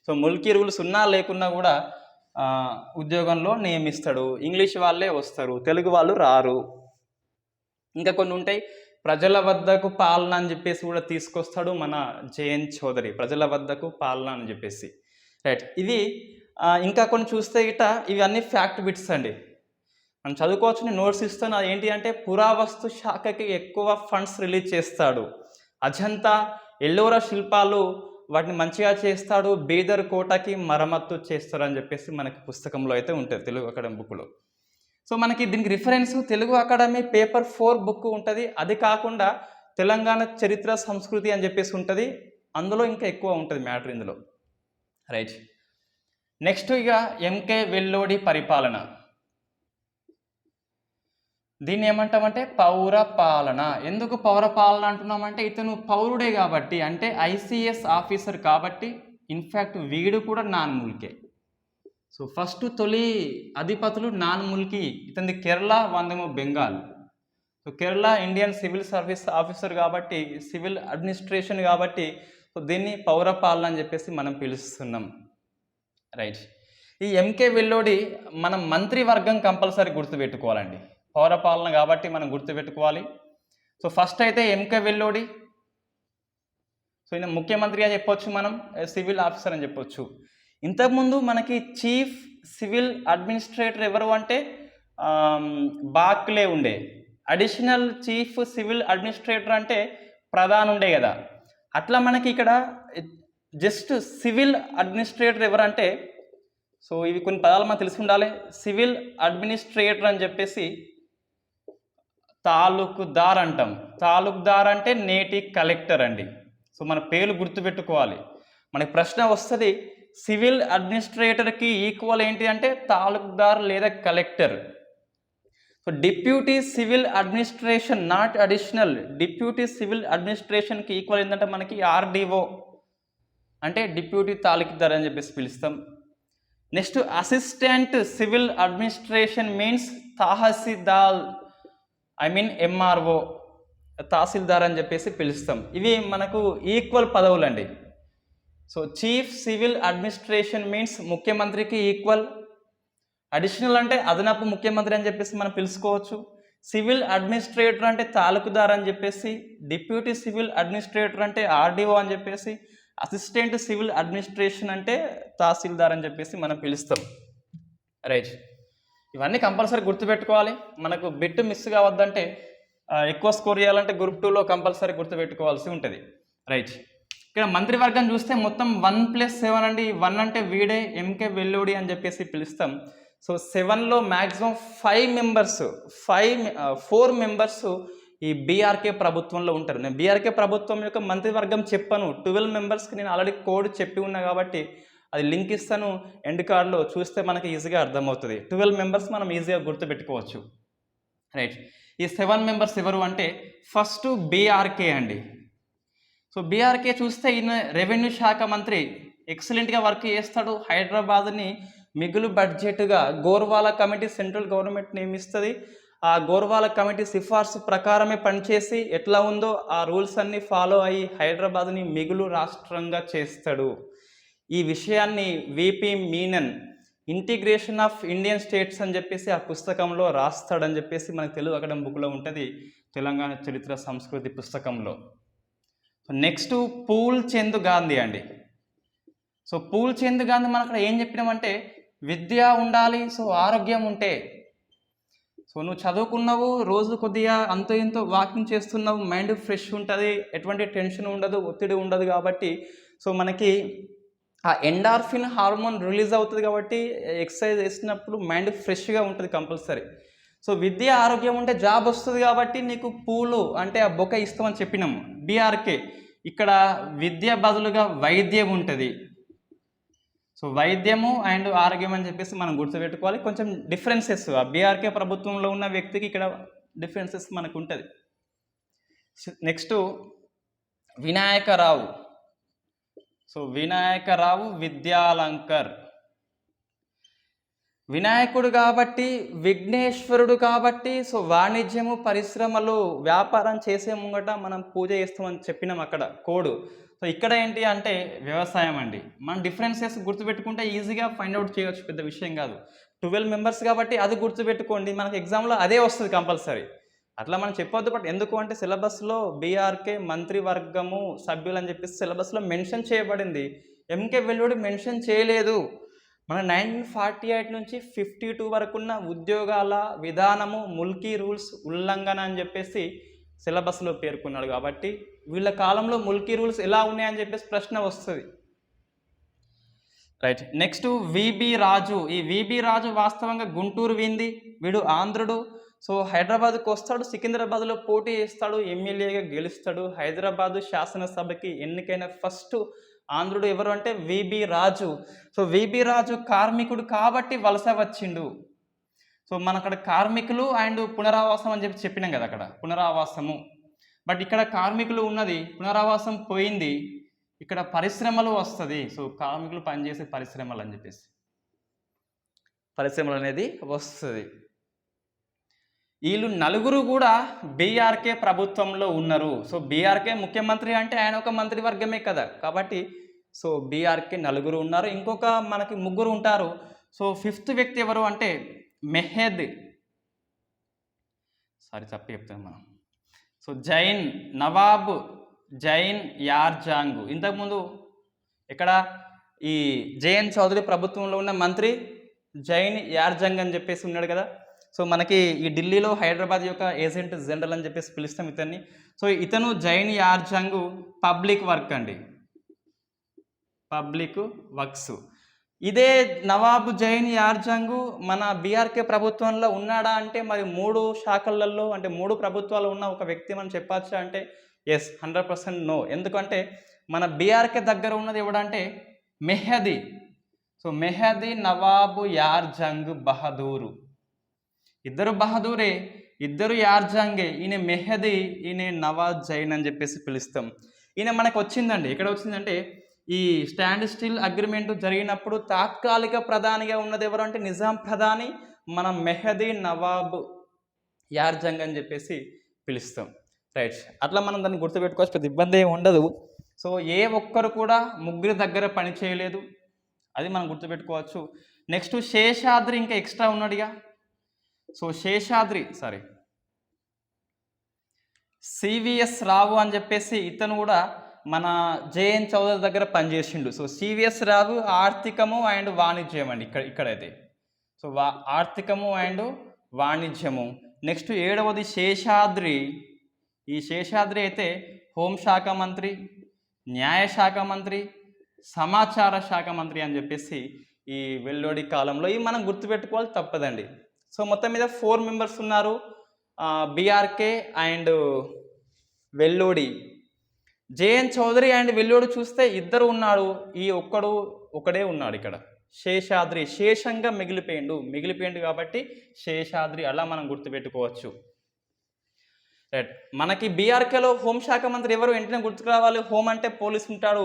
సో ముల్కీ రూల్స్ ఉన్నా లేకున్నా కూడా ఉద్యోగంలో నియమిస్తాడు. ఇంగ్లీష్ వాళ్ళే వస్తారు, తెలుగు వాళ్ళు రారు. ఇంకా కొన్ని ఉంటాయి, ప్రజల వద్దకు పాలన అని చెప్పేసి కూడా తీసుకొస్తాడు మన జేఎన్ చౌదరి, ప్రజల వద్దకు పాలన అని చెప్పేసి. రైట్, ఇది ఇంకా కొన్ని చూస్తే ఇట ఇవన్నీ ఫ్యాక్ట్ బిట్స్ అండి, మనం చదువుకోవచ్చు. నేను నోట్స్ ఇస్తాను. అది ఏంటి అంటే పురావస్తు శాఖకి ఎక్కువ ఫండ్స్ రిలీజ్ చేస్తాడు. అజంతా, ఎల్లోరా శిల్పాలు వాటిని మంచిగా చేస్తాడు. బీదర్ కోటకి మరమ్మత్తు చేస్తాడు అని చెప్పేసి మనకి పుస్తకంలో అయితే ఉంటుంది, తెలుగు అకాడమీ బుక్లో. సో మనకి దీనికి reference Telugu academy paper 4 book ఉంటుంది. అది కాకుండా తెలంగాణ చరిత్ర సంస్కృతి అని చెప్పేసి ఉంటుంది, అందులో ఇంకా ఎక్కువ ఉంటుంది మ్యాటర్ ఇందులో. రైట్, నెక్స్ట్ ఇక ఎంకే వెల్లోడి పరిపాలన. దీన్ని ఏమంటామంటే పౌర పాలన. ఎందుకు పౌర పాలన అంటున్నామంటే ఇతను పౌరుడే కాబట్టి, అంటే ఐసిఎస్ ఆఫీసర్ కాబట్టి. ఇన్ఫ్యాక్ట్ వీడు కూడా నాన్ ముల్కే. సో ఫస్ట్ తొలి అధిపతులు నాన్ ముల్కీ. ఇతనిది కేరళ, వందేమో Bengal. So Kerala Indian civil service officer కాబట్టి, సివిల్ అడ్మినిస్ట్రేషన్ కాబట్టి సో దీన్ని పౌర పాలన అని చెప్పేసి మనం పిలుస్తున్నాం. రైట్, ఈ ఎంకే వెల్లోడి మనం మంత్రివర్గం కంపల్సరీ గుర్తుపెట్టుకోవాలండి. పౌరపాలన కాబట్టి మనం గుర్తుపెట్టుకోవాలి. సో ఫస్ట్ అయితే ఎంకే వెల్లోడి. సో ఈయన ముఖ్యమంత్రిగా చెప్పొచ్చు, మనం సివిల్ ఆఫీసర్ అని చెప్పొచ్చు. ఇంతకుముందు మనకి చీఫ్ సివిల్ అడ్మినిస్ట్రేటర్ ఎవరు అంటే బాక్లే ఉండే. అడిషనల్ చీఫ్ సివిల్ అడ్మినిస్ట్రేటర్ అంటే ప్రధాని ఉండే కదా. అట్లా మనకి ఇక్కడ జస్ట్ సివిల్ అడ్మినిస్ట్రేటర్ ఎవరంటే, సో ఇవి కొన్ని పదాలు మనకు తెలిసి ఉండాలి. సివిల్ అడ్మినిస్ట్రేటర్ అని చెప్పేసి తాలూకుదార్ అంటాం. తాలూకుదార్ అంటే నేటి కలెక్టర్ అండి. సో మన పేర్లు గుర్తుపెట్టుకోవాలి. మనకి ప్రశ్న వస్తుంది, సివిల్ అడ్మినిస్ట్రేటర్కి ఈక్వల్ ఏంటి అంటే తాలూకుదార్ లేదా collector. So deputy civil administration, not additional, deputy civil అడ్మినిస్ట్రేషన్కి ఈక్వల్ ఏంటంటే మనకి ఆర్డీఓ అంటే డిప్యూటీ తాలూకుదార్ అని చెప్పేసి పిలుస్తాం. Next assistant civil administration means తహసీల్దార్, ఎంఆర్ఓ, తహసీల్దార్ అని చెప్పేసి పిలుస్తాం. ఇవి మనకు ఈక్వల్ పదవులు అండి. So chief civil administration means ముఖ్యమంత్రికి ఈక్వల్. అడిషనల్ అంటే అదనపు ముఖ్యమంత్రి అని చెప్పేసి మనం పిలుచుకోవచ్చు. సివిల్ అడ్మినిస్ట్రేటర్ అంటే తాలూకుదార్ అని చెప్పేసి, డిప్యూటీ సివిల్ అడ్మినిస్ట్రేటర్ అంటే ఆర్డీఓ అని చెప్పేసి, అసిస్టెంట్ సివిల్ అడ్మినిస్ట్రేషన్ అంటే తహసీల్దార్ అని చెప్పేసి మనం పిలుస్తాం. రైట్, ఇవన్నీ కంపల్సరీ గుర్తుపెట్టుకోవాలి. మనకు బిట్ మిస్ కావద్దంటే, ఎక్కువ స్కోర్ చేయాలంటే గ్రూప్ 2లో కంపల్సరీ గుర్తుపెట్టుకోవాల్సి ఉంటుంది. రైట్, ఇక్కడ మంత్రివర్గం చూస్తే మొత్తం 1+7 అండి. 1 అంటే వీడే, ఎంకే వెల్లుడి అని చెప్పేసి పిలుస్తాం. సో 7లో మ్యాక్సిమం 4 మెంబర్స్ ఈ బీఆర్కే ప్రభుత్వంలో ఉంటారు. నేను బీఆర్కే ప్రభుత్వం యొక్క మంత్రివర్గం చెప్పాను. 12 మెంబర్స్కి నేను ఆల్రెడీ కోడ్ చెప్పి ఉన్నా కాబట్టి అది లింక్ ఇస్తాను ఎండ్ కార్డ్లో, చూస్తే మనకి ఈజీగా అర్థమవుతుంది. 12 మెంబర్స్ మనం ఈజీగా గుర్తుపెట్టుకోవచ్చు. రైట్, ఈ 7 మెంబర్స్ ఎవరు అంటే ఫస్ట్ బీఆర్కే అండి. సో బీఆర్కే చూస్తే ఈయన రెవెన్యూ శాఖ మంత్రి, ఎక్సలెంట్గా వర్క్ చేస్తాడు. హైదరాబాద్ని మిగులు బడ్జెట్గా గోర్వాలా కమిటీ సెంట్రల్ గవర్నమెంట్ నియమిస్తుంది. ఆ గోర్వాలా కమిటీ సిఫార్సు ప్రకారమే పనిచేసి ఎట్లా ఉందో ఆ రూల్స్ అన్నీ ఫాలో అయ్యి హైదరాబాద్ని మిగులు రాష్ట్రంగా చేస్తాడు. ఈ విషయాన్ని VP Menon integration of Indian states అని చెప్పేసి ఆ పుస్తకంలో రాస్తాడని చెప్పేసి మనకు తెలుగు అకాడమీ బుక్లో ఉంటుంది, తెలంగాణ చరిత్ర సంస్కృతి పుస్తకంలో. నెక్స్ట్ పూల్ చంద్ గాంధీ అండి. సో పూల్ చంద్ గాంధీ మనం అక్కడ ఏం చెప్పినామంటే విద్య ఉండాలి, సో ఆరోగ్యం ఉంటే. సో నువ్వు చదువుకున్నావు, రోజు కొద్దిగా అంతో ఇంతో వాకింగ్ చేస్తున్నావు, మైండ్ ఫ్రెష్ ఉంటుంది, ఎటువంటి టెన్షన్ ఉండదు, ఒత్తిడి ఉండదు. కాబట్టి సో మనకి ఆ ఎండార్ఫిన్ హార్మోన్ రిలీజ్ అవుతుంది కాబట్టి ఎక్సర్సైజ్ చేసినప్పుడు మైండ్ ఫ్రెష్గా ఉంటుంది కంపల్సరీ. సో విద్య ఆరోగ్యం ఉంటే జాబ్ వస్తుంది కాబట్టి నీకు పూలు అంటే ఆ బొక్క ఇస్తామని చెప్పినాము. బీఆర్కే ఇక్కడ విద్య బదులుగా వైద్యం ఉంటుంది. సో వైద్యము అండ్ ఆరోగ్యం అని చెప్పేసి మనం గుర్తుపెట్టుకోవాలి. కొంచెం డిఫరెన్సెస్ ఆ బీఆర్కే ప్రభుత్వంలో ఉన్న వ్యక్తికి ఇక్కడ డిఫరెన్సెస్ మనకు ఉంటుంది. నెక్స్ట్ వినాయకరావు. సో వినాయకరావు విద్యాలంకర్, వినాయకుడు కాబట్టి, విఘ్నేశ్వరుడు కాబట్టి, సో వాణిజ్యము, పరిశ్రమలు, వ్యాపారం చేసే ముంగట మనం పూజ చేస్తామని చెప్పినాం అక్కడ కోడ్. సో ఇక్కడ ఏంటి అంటే వ్యవసాయం అండి. మనం డిఫరెన్సెస్ గుర్తుపెట్టుకుంటే ఈజీగా ఫైండ్ అవుట్ చేయవచ్చు, పెద్ద విషయం కాదు. 12 మెంబర్స్ కాబట్టి అది గుర్తుపెట్టుకోండి, మనకి ఎగ్జామ్లో అదే వస్తుంది కంపల్సరీ. అట్లా మనం చెప్పొద్దు. బట్ ఎందుకు అంటే సిలబస్లో బీఆర్కే మంత్రివర్గము సభ్యులు అని చెప్పేసి సిలబస్లో మెన్షన్ చేయబడింది, ఎంకే వెల్లుడి మెన్షన్ చేయలేదు. మన 1948 నుంచి 52 వరకు ఉన్న ఉద్యోగాల విధానము ముల్కీ రూల్స్ ఉల్లంఘన అని చెప్పేసి సిలబస్లో పేర్కొన్నాడు. కాబట్టి వీళ్ళ కాలంలో ముల్కీ రూల్స్ ఎలా ఉన్నాయని చెప్పేసి ప్రశ్న వస్తుంది. రైట్, నెక్స్ట్ విబి రాజు. ఈ విబి రాజు వాస్తవంగా గుంటూరు వింది, వీడు ఆంధ్రుడు. సో హైదరాబాద్కు వస్తాడు, సికింద్రాబాద్లో పోటీ చేస్తాడు, ఎమ్మెల్యేగా గెలుస్తాడు. హైదరాబాదు శాసనసభకి ఎన్నికైన ఫస్ట్ ఆంధ్రుడు ఎవరు అంటే విబి రాజు. సో విబి రాజు కార్మికుడు కాబట్టి వలస వచ్చిండు. సో మన అక్కడ కార్మికులు అండ్ పునరావాసం అని చెప్పినాం కదా, అక్కడ పునరావాసము. బట్ ఇక్కడ కార్మికులు ఉన్నది, పునరావాసం పోయింది, ఇక్కడ పరిశ్రమలు వస్తుంది. సో కార్మికులు పనిచేసే పరిశ్రమలు అని చెప్పేసి పరిశ్రమలు అనేది వస్తుంది. వీళ్ళు నలుగురు కూడా బీఆర్కే ప్రభుత్వంలో ఉన్నారు. సో బీఆర్కే ముఖ్యమంత్రి అంటే ఆయన ఒక మంత్రివర్గమే కదా, కాబట్టి సో బీఆర్కే నలుగురు ఉన్నారు. ఇంకొక మనకి ముగ్గురు ఉంటారు. సో 5th వ్యక్తి ఎవరు అంటే మెహద్, చెప్తాను మనం. సో నవాబ్ జైన్ యార్జాంగ్. ఇంతకుముందు ఇక్కడ ఈ జైన్ చౌదరి ప్రభుత్వంలో ఉన్న మంత్రి జైన్ యార్జంగ్ అని చెప్పేసి ఉన్నాడు కదా. సో మనకి ఈ ఢిల్లీలో హైదరాబాద్ యొక్క ఏజెంట్ జనరల్ అని చెప్పేసి పిలుస్తాం ఇతన్ని. సో ఇతను జైన్ యార్జంగ్ పబ్లిక్ వర్క్ అండి, పబ్లిక్ వర్క్స్. ఇదే నవాబ్ జైన్ యార్జంగ్ మన బీఆర్కే ప్రభుత్వంలో ఉన్నాడా అంటే మరి 3 శాఖలలో అంటే 3 ప్రభుత్వాలు ఉన్న ఒక వ్యక్తి మనం చెప్పచ్చా అంటే ఎస్, 100% నో. ఎందుకంటే మన బీఆర్కే దగ్గర ఉన్నది ఎవడంటే మెహదీ. సో మెహదీ నవాబు యార్జంగ్ బహదూరు, ఇద్దరు బహదూరే, ఇద్దరు యార్జంగే. ఈయన మెహదీ, ఈయన నవాబ్ జైన్ అని చెప్పేసి పిలుస్తాం. ఈయన మనకు వచ్చిందండి, ఎక్కడ వచ్చిందంటే ఈ స్టాండ్ స్టిల్ అగ్రిమెంట్ జరిగినప్పుడు తాత్కాలిక ప్రధానిగా ఉన్నది ఎవరు అంటే నిజాం ప్రధాని, మన మెహదీ నవాబ్ యార్జంగ్ అని చెప్పేసి పిలుస్తాం. రైట్, అట్లా మనం దాన్ని గుర్తుపెట్టుకోవచ్చు, పెద్ద ఇబ్బంది ఏమి ఉండదు. సో ఏ ఒక్కరు కూడా ముగ్గురి దగ్గర పని చేయలేదు, అది మనం గుర్తుపెట్టుకోవచ్చు. నెక్స్ట్ శేషాద్రి ఇంకా ఎక్స్ట్రా ఉన్నాడుగా. సో శేషాద్రి సివిఎస్ రావు అని చెప్పేసి ఇతను కూడా మన జేఎన్ చౌదరి దగ్గర పనిచేసిండు. సో సివిఎస్ రావు ఆర్థికము అండ్ వాణిజ్యం అండి ఇక్కడైతే. సో ఆర్థికము అండ్ వాణిజ్యము. నెక్స్ట్ 7వది శేషాద్రి. ఈ శేషాద్రి అయితే హోంశాఖ మంత్రి, న్యాయశాఖ మంత్రి, సమాచార శాఖ మంత్రి అని చెప్పేసి ఈ వెల్లోడి కాలంలో ఇవి మనం గుర్తుపెట్టుకోవాలి, తప్పదండి. సో మొత్తం మీద 4 మెంబర్స్ ఉన్నారు, BRK and Vellodi. JN Chaudhuri and Vellodi చూస్తే ఇద్దరు ఉన్నాడు, ఈ ఒకడే ఉన్నాడు ఇక్కడ. శేషాద్రి శేషంగా మిగిలిపోయిండు కాబట్టి శేషాద్రి, అలా మనం గుర్తుపెట్టుకోవచ్చు. రైట్, మనకి బీఆర్కేలో హోంశాఖ మంత్రి ఎవరు వెంటనే గుర్తుకు రావాలి. హోం అంటే పోలీసు ఉంటాడు,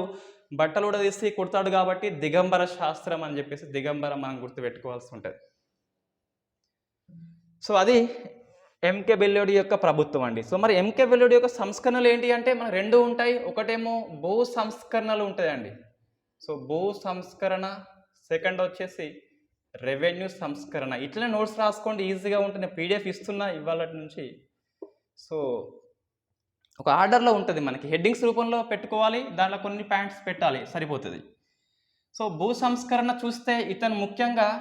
బట్టలు కూడా తీసి కొడతాడు కాబట్టి దిగంబర శాస్త్రం అని చెప్పేసి దిగంబర మనం గుర్తుపెట్టుకోవాల్సి ఉంటుంది. సో అది ఎంకే వెల్లోడి యొక్క ప్రభుత్వం అండి. సో మరి ఎంకే వెల్లోడి యొక్క సంస్కరణలు ఏంటి అంటే మనకు 2 ఉంటాయి. ఒకటేమో భూ సంస్కరణలు ఉంటాయండి. సో భూ సంస్కరణ, సెకండ్ వచ్చేసి రెవెన్యూ సంస్కరణ. ఇట్లనే నోట్స్ రాసుకోండి, ఈజీగా ఉంటుంది. పీడిఎఫ్ ఇస్తున్నా ఇవాళ నుంచి. సో ఒక ఆర్డర్లో ఉంటుంది, మనకి హెడ్డింగ్స్ రూపంలో పెట్టుకోవాలి, దాంట్లో కొన్ని పాయింట్స్ పెట్టాలి, సరిపోతుంది. సో భూ సంస్కరణ చూస్తే ఇతను ముఖ్యంగా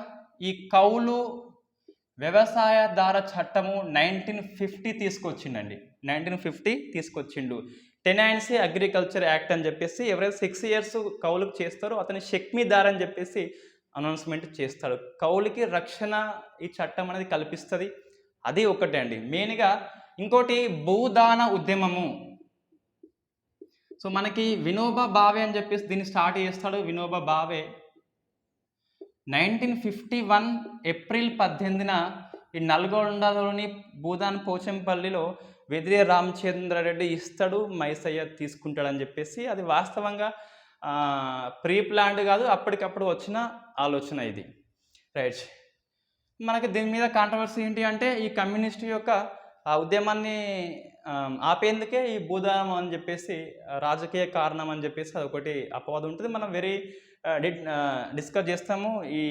ఈ కౌలు వ్యవసాయదార చట్టము 1950 తీసుకొచ్చిండండి. 1950 తీసుకొచ్చిండు. టెనాన్సీ అగ్రికల్చర్ యాక్ట్ అని చెప్పేసి ఎవరైతే 6 years కౌలుకు చేస్తారో అతని షెక్మీదార్ అని చెప్పేసి అనౌన్స్మెంట్ చేస్తాడు. కౌలుకి రక్షణ ఈ చట్టం అనేది కల్పిస్తుంది. అది ఒకటే అండి మెయిన్గా. ఇంకోటి భూదాన ఉద్యమము. సో మనకి వినోబా భావే అని చెప్పేసి దీన్ని స్టార్ట్ చేస్తాడు. వినోబా భావే 1951 ఏప్రిల్ 18న ఈ నల్గొండలోని భూదాన్ పోచంపల్లిలో వెదిరే రామచంద్రారెడ్డి ఇస్తాడు, మైసయ్య తీసుకుంటాడని చెప్పేసి. అది వాస్తవంగా ప్రీ ప్లాన్డ్ కాదు, అప్పటికప్పుడు వచ్చిన ఆలోచన ఇది. రైట్, మనకి దీని మీద కాంట్రవర్సీ ఏంటి అంటే ఈ కమ్యూనిస్ట్ యొక్క ఆ ఉద్యమాన్ని ఆపేందుకే ఈ భూదానం అని చెప్పేసి రాజకీయ కారణం అని చెప్పేసి అదొకటి అపవాదం ఉంటుంది. మనం డిస్కస్ చేస్తాము ఈ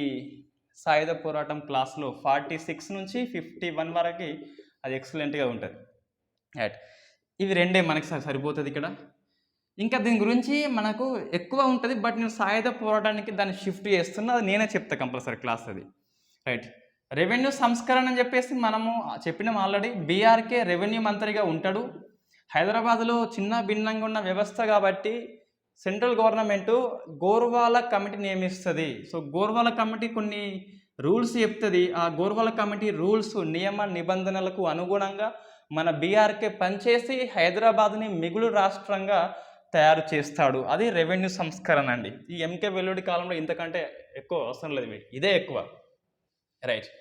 సాయుధ పోరాటం క్లాస్లో 46 నుంచి 51 వరకు. అది ఎక్సలెంట్గా ఉంటుంది. రైట్, ఇవి 2 మనకి సరిపోతుంది ఇక్కడ. ఇంకా దీని గురించి మనకు ఎక్కువ ఉంటుంది, బట్ నేను సాయుధ పోరాటానికి దాన్ని షిఫ్ట్ చేస్తున్నా, అది నేనే చెప్తా కంపల్సరీ క్లాస్ అది. రైట్, రెవెన్యూ సంస్కరణ అని చెప్పేసి మనము చెప్పినాం ఆల్రెడీ. బీఆర్కే రెవెన్యూ మంత్రిగా ఉంటాడు. హైదరాబాద్లో చిన్న భిన్నంగా ఉన్న వ్యవస్థ కాబట్టి సెంట్రల్ గవర్నమెంట్ గోర్వాల కమిటీ నియమిస్తుంది. సో గోర్వాల కమిటీ కొన్ని రూల్స్ చెప్తుంది. ఆ గోర్వాల కమిటీ రూల్స్ నియమ నిబంధనలకు అనుగుణంగా మన బీఆర్కే పనిచేసి హైదరాబాద్ని మిగులు రాష్ట్రంగా తయారు చేస్తాడు. అది రెవెన్యూ సంస్కరణ అండి. ఈ ఎంకే వెల్లోడి కాలంలో ఇంతకంటే ఎక్కువ అవసరం లేదు, ఇదే ఎక్కువ. రైట్,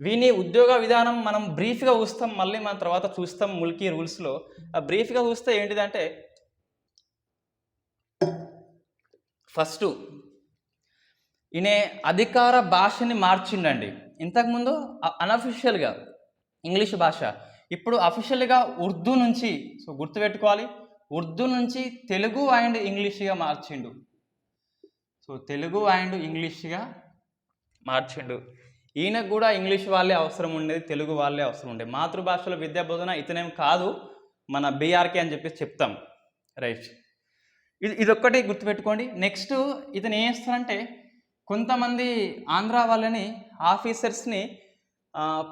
వీని ఉద్యోగ విధానం మనం బ్రీఫ్గా చూస్తాం, మళ్ళీ మన తర్వాత చూస్తాం ముల్కీ రూల్స్లో. బ్రీఫ్గా చూస్తే ఏంటిదంటే ఫస్ట్ ఈయన అధికార భాషని మార్చిండండి. ఇంతకుముందు అన్అఫిషియల్గా ఇంగ్లీష్ భాష, ఇప్పుడు అఫిషియల్గా ఉర్దూ నుంచి, సో గుర్తుపెట్టుకోవాలి, ఉర్దూ నుంచి తెలుగు అండ్ ఇంగ్లీష్గా మార్చిండు. సో తెలుగు అండ్ ఇంగ్లీష్గా మార్చిండు. ఈయనకు కూడా ఇంగ్లీష్ వాళ్ళే అవసరం ఉండేది, తెలుగు వాళ్ళే అవసరం ఉండేది. మాతృభాషలో విద్యా బోధన ఇతనేం కాదు, మన బీఆర్కే అని చెప్పేసి చెప్తాం. రైట్, ఇదొక్కటి గుర్తుపెట్టుకోండి. నెక్స్ట్ ఇతను ఏం చేస్తారంటే కొంతమంది ఆంధ్ర వాళ్ళని ఆఫీసర్స్ని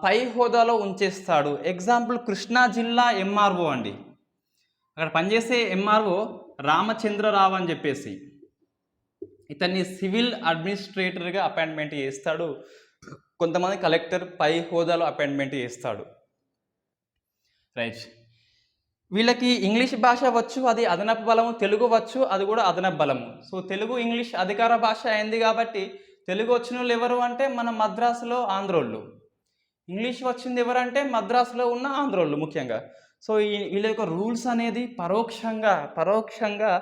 పై హోదాలో ఉంచేస్తాడు. ఎగ్జాంపుల్ కృష్ణా జిల్లా ఎంఆర్ఓ అండి, అక్కడ పనిచేసే ఎంఆర్ఓ రామచంద్రరావు అని చెప్పేసి ఇతన్ని సివిల్ అడ్మినిస్ట్రేటర్గా అపాయింట్మెంట్ చేస్తాడు. కొంతమంది కలెక్టర్ పై హోదాలో అపాయింట్మెంట్ చేస్తాడు. రైట్, వీళ్ళకి ఇంగ్లీష్ భాష వచ్చు, అది అదనపు బలము. తెలుగు వచ్చు, అది కూడా అదనపు బలము. సో తెలుగు ఇంగ్లీష్ అధికార భాష అయింది కాబట్టి తెలుగు వచ్చిన వాళ్ళు ఎవరు అంటే మన మద్రాసులో ఆంధ్రోళ్ళు. ఇంగ్లీష్ వచ్చింది ఎవరంటే మద్రాసులో ఉన్న ఆంధ్రోళ్ళు ముఖ్యంగా. సో వీళ్ళ యొక్క రూల్స్ అనేది పరోక్షంగా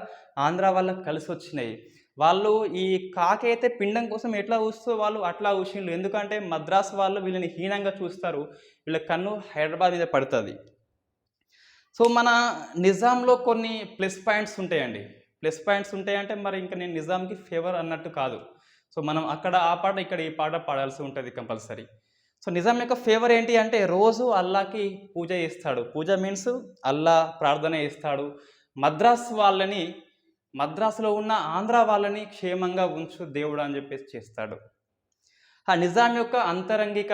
ఆంధ్ర వాళ్ళకి కలిసి వచ్చినాయి. వాళ్ళు ఈ కాకైతే పిండం కోసం ఎట్లా ఊస్తూ వాళ్ళు అట్లా ఊసిండ్రు. ఎందుకంటే మద్రాసు వాళ్ళు వీళ్ళని హీనంగా చూస్తారు. వీళ్ళ కన్ను హైదరాబాద్ మీద పడుతుంది. సో మన నిజాంలో కొన్ని ప్లస్ పాయింట్స్ ఉంటాయండి. ప్లస్ పాయింట్స్ ఉంటాయంటే మరి ఇంకా నేను నిజాంకి ఫేవర్ అన్నట్టు కాదు. సో మనం అక్కడ ఆ పాట ఇక్కడ ఈ పాట పాడాల్సి ఉంటుంది కంపల్సరీ. సో నిజాం యొక్క ఫేవర్ ఏంటి అంటే రోజు అల్లాకి పూజ చేస్తాడు. పూజ మీన్స్ అల్లా ప్రార్థన చేస్తాడు. మద్రాసులో ఉన్న ఆంధ్ర వాళ్ళని క్షేమంగా ఉంచు దేవుడు అని చెప్పేసి చేస్తాడు. ఆ నిజాం యొక్క అంతరంగిక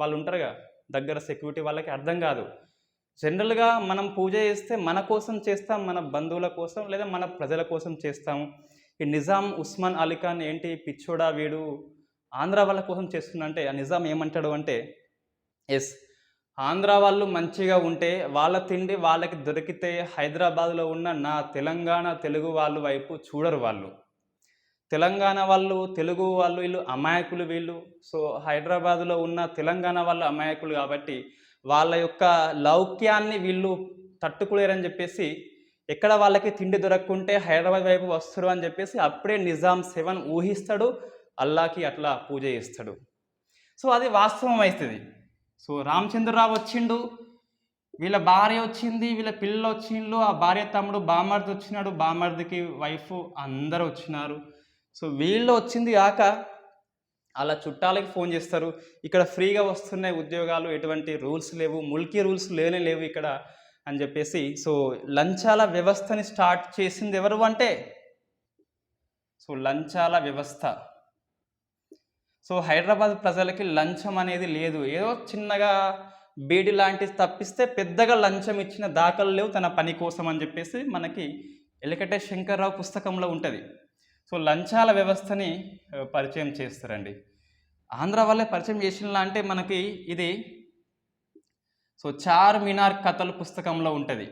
వాళ్ళు ఉంటారుగా దగ్గర సెక్యూరిటీ వాళ్ళకి అర్థం కాదు. జనరల్గా మనం పూజ చేస్తే మన కోసం చేస్తాం, మన బంధువుల కోసం లేదా మన ప్రజల కోసం చేస్తాము. ఈ నిజాం ఉస్మాన్ అలీ ఖాన్ ఏంటి పిచ్చోడా వీడు ఆంధ్ర వాళ్ళ కోసం చేస్తుందంటే ఆ నిజాం ఏమంటాడు అంటే ఎస్, ఆంధ్ర వాళ్ళు మంచిగా ఉంటే వాళ్ళ తిండి వాళ్ళకి దొరికితే హైదరాబాద్లో ఉన్న నా తెలంగాణ తెలుగు వాళ్ళు వైపు చూడరు. వాళ్ళు తెలంగాణ వాళ్ళు తెలుగు వాళ్ళు వీళ్ళు అమాయకులు వీళ్ళు. సో హైదరాబాద్లో ఉన్న తెలంగాణ వాళ్ళు అమాయకులు కాబట్టి వాళ్ళ యొక్క లౌక్యాన్ని వీళ్ళు తట్టుకోలేరని చెప్పేసి ఎక్కడ వాళ్ళకి తిండి దొరకకుంటే హైదరాబాద్ వైపు వస్తారు అని చెప్పేసి అప్పుడే నిజాం 7 ఊహిస్తాడు, అల్లాకి అట్లా పూజ చేస్తాడు. సో అది వాస్తవం అవుతుంది. సో రామచంద్రరావు వచ్చిండు, వీళ్ళ భార్య వచ్చింది, వీళ్ళ పిల్లలు వచ్చిండ్రు, ఆ భార్య తమ్ముడు బామర్ది వచ్చినాడు, బామర్దికి వైఫ్ అందరూ వచ్చినారు. సో వీళ్ళు వచ్చింది కాక అలా చుట్టాలకి ఫోన్ చేస్తారు, ఇక్కడ ఫ్రీగా వస్తున్నాయి ఉద్యోగాలు, ఎటువంటి రూల్స్ లేవు, ముల్కీ రూల్స్ లేవు ఇక్కడ అని చెప్పేసి. సో లంచాల వ్యవస్థని స్టార్ట్ చేసింది ఎవరు అంటే సో లంచాల వ్యవస్థ. సో హైదరాబాద్ ప్రజలకి లంచం అనేది లేదు. ఏదో చిన్నగా బీడి లాంటిది తప్పిస్తే పెద్దగా లంచం ఇచ్చిన దాఖలు లేవు తన పని కోసం అని చెప్పేసి మనకి ఎలకటే శంకర్రావు పుస్తకంలో ఉంటుంది. సో లంచాల వ్యవస్థని పరిచయం చేస్తారండి. ఆంధ్ర వాళ్ళే పరిచయం చేసిన అంటే మనకి ఇది సో చార్మినార్ కథలు పుస్తకంలో ఉంటుంది.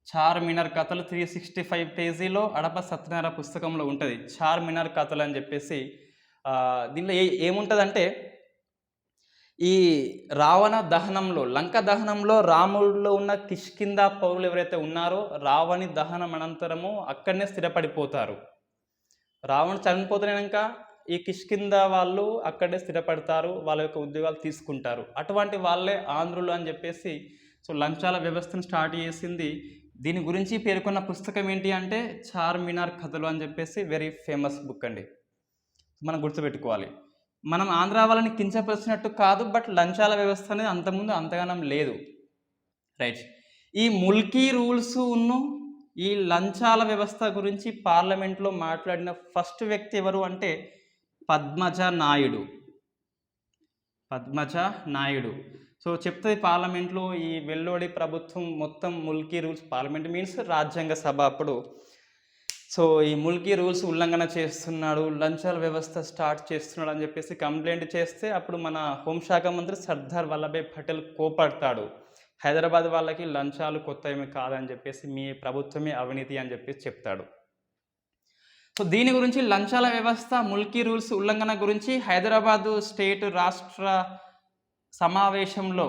చార్మినార్ కథలు 365 పేజీలో అడప సత్యనారాయణ పుస్తకంలో ఉంటుంది చార్మినార్ కథలు అని చెప్పేసి. దీనిలో ఏముంటుందంటే ఈ రావణ దహనంలో, లంక దహనంలో రాముడిలో ఉన్న కిష్కింద పౌరులు ఎవరైతే ఉన్నారో రావణి దహనం అనంతరము అక్కడనే స్థిరపడిపోతారు. రావణుడు చనిపోతున్నాక ఈ కిష్కింద వాళ్ళు అక్కడే స్థిరపడతారు, వాళ్ళ యొక్క ఉద్యోగాలు తీసుకుంటారు. అటువంటి వాళ్ళే ఆంధ్రులు అని చెప్పేసి సో లంచాల వ్యవస్థను స్టార్ట్ చేసింది. దీని గురించి పేర్కొన్న పుస్తకం ఏంటి అంటే చార్మినార్ కథలు అని చెప్పేసి వెరీ ఫేమస్ బుక్ అండి. మనం గుర్తుపెట్టుకోవాలి. మనం ఆంధ్ర వాళ్ళని కించపరిచినట్టు కాదు, బట్ లంచాల వ్యవస్థ అనేది అంతకుముందు అంతగానం లేదు. రైట్. ఈ ముల్కీ రూల్స్ ఈ లంచాల వ్యవస్థ గురించి పార్లమెంట్లో మాట్లాడిన ఫస్ట్ వ్యక్తి ఎవరు అంటే పద్మజ నాయుడు. సో చెప్తుంది పార్లమెంట్లో ఈ వెల్లోడి ప్రభుత్వం మొత్తం ముల్కీ రూల్స్, పార్లమెంట్ మీన్స్ రాజ్యాంగ సభ అప్పుడు. సో ఈ ముల్కీ రూల్స్ ఉల్లంఘన చేస్తున్నాడు, లంచాల వ్యవస్థ స్టార్ట్ చేస్తున్నాడు అని చెప్పేసి కంప్లైంట్ చేస్తే అప్పుడు మన హోంశాఖ మంత్రి సర్దార్ వల్లభాయ్ పటేల్ కోపడతాడు. హైదరాబాద్ వాళ్ళకి లంచాలు కొత్త ఏమి కాదని చెప్పేసి మీ ప్రభుత్వమే అవినీతి అని చెప్పేసి చెప్తాడు. సో దీని గురించి లంచాల వ్యవస్థ ముల్కీ రూల్స్ ఉల్లంఘన గురించి హైదరాబాదు స్టేట్ రాష్ట్ర సమావేశంలో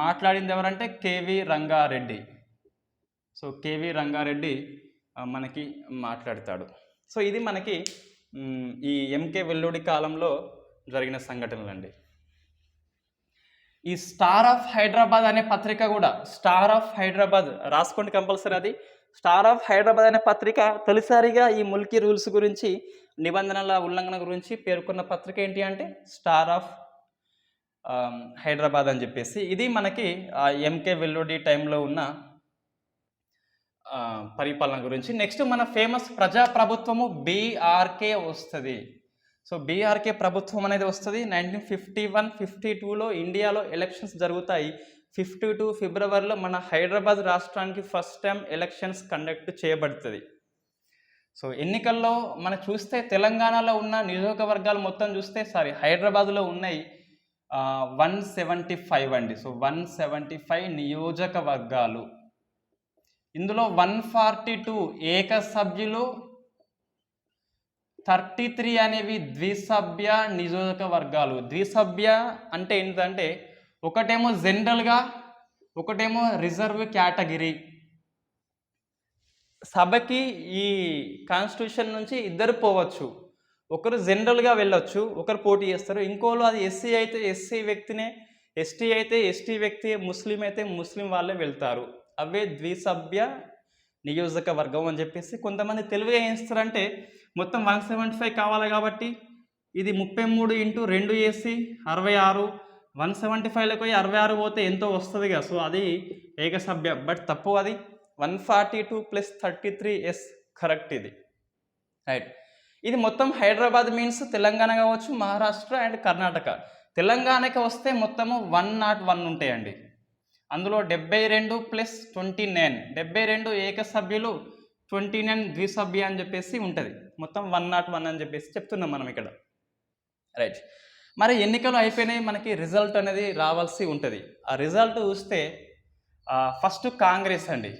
మాట్లాడింది ఎవరంటే KV Rangareddy. So KV Rangareddy మనకి మాట్లాడతాడు. సో ఇది మనకి ఈ ఎంకే వెల్లుడి కాలంలో జరిగిన సంఘటనలండి. ఈ స్టార్ ఆఫ్ హైదరాబాద్ అనే పత్రిక కూడా, స్టార్ ఆఫ్ హైదరాబాద్ రాసుకోండి కంపల్సరీ. అది స్టార్ ఆఫ్ హైదరాబాద్ అనే పత్రిక తొలిసారిగా ఈ ముల్కీ రూల్స్ గురించి, నిబంధనల ఉల్లంఘన గురించి పేర్కొన్న పత్రిక ఏంటి అంటే స్టార్ ఆఫ్ హైదరాబాద్ అని చెప్పేసి. ఇది మనకి ఎంకే వెల్లుడి టైంలో ఉన్న పరిపాలన గురించి. నెక్స్ట్ మన ఫేమస్ ప్రజాప్రభుత్వము బీఆర్కే వస్తుంది. సో బీఆర్కే ప్రభుత్వం అనేది వస్తుంది 1951-52లో ఇండియాలో ఎలక్షన్స్ జరుగుతాయి. 52 ఫిబ్రవరిలో మన హైదరాబాద్ రాష్ట్రానికి ఫస్ట్ టైం ఎలక్షన్స్ కండక్ట్ చేయబడుతుంది. సో ఎన్నికల్లో మనం చూస్తే తెలంగాణలో ఉన్న నియోజకవర్గాలు మొత్తం చూస్తే హైదరాబాద్లో ఉన్నాయి 175 అండి. సో 175 నియోజకవర్గాలు. ఇందులో 142 ఏకసభ్యులు, 33 అనేవి ద్విసభ్య నియోజకవర్గాలు. ద్విసభ్య అంటే ఏంటంటే ఒకటేమో జనరల్గా, ఒకటేమో రిజర్వ్ కేటగిరీ. సభకి ఈ కాన్స్టిట్యూషన్ నుంచి ఇద్దరు పోవచ్చు. ఒకరు జనరల్గా వెళ్ళొచ్చు, ఒకరు పోటీ చేస్తారు. ఇంకోళ్ళు అది ఎస్సీ అయితే ఎస్సీ వ్యక్తినే, ఎస్టీ అయితే ఎస్టీ వ్యక్తి, ముస్లిం అయితే ముస్లిం వాళ్ళే వెళ్తారు. అవే ద్విసభ్య నియోజకవర్గం అని చెప్పేసి కొంతమంది తెలుగుగా ఏం చేస్తారంటే మొత్తం 175 కావాలి కాబట్టి ఇది 33 ఇంటూ 2 చేసి 66, 175లకు 66 పోతే ఎంతో వస్తుంది కదా, సో అది ఏకసభ్య. బట్ తప్పు, అది 142 + 33 ఎస్ కరెక్ట్ ఇది, రైట్. ఇది మొత్తం హైదరాబాద్ మీన్స్ తెలంగాణ కావచ్చు, మహారాష్ట్ర అండ్ కర్ణాటక. తెలంగాణకి వస్తే మొత్తము 101 ఉంటాయండి. అందులో 72 + 29, 72 ఏకసభ్యులు, 29 ద్విసభ్య అని చెప్పేసి ఉంటుంది. మొత్తం 101 అని చెప్పేసి చెప్తున్నాం మనం ఇక్కడ, రైట్. మరి ఎన్నికలు అయిపోయినాయి, మనకి రిజల్ట్ అనేది రావాల్సి ఉంటుంది. ఆ రిజల్ట్ చూస్తే ఫస్ట్ కాంగ్రెస్ అండి.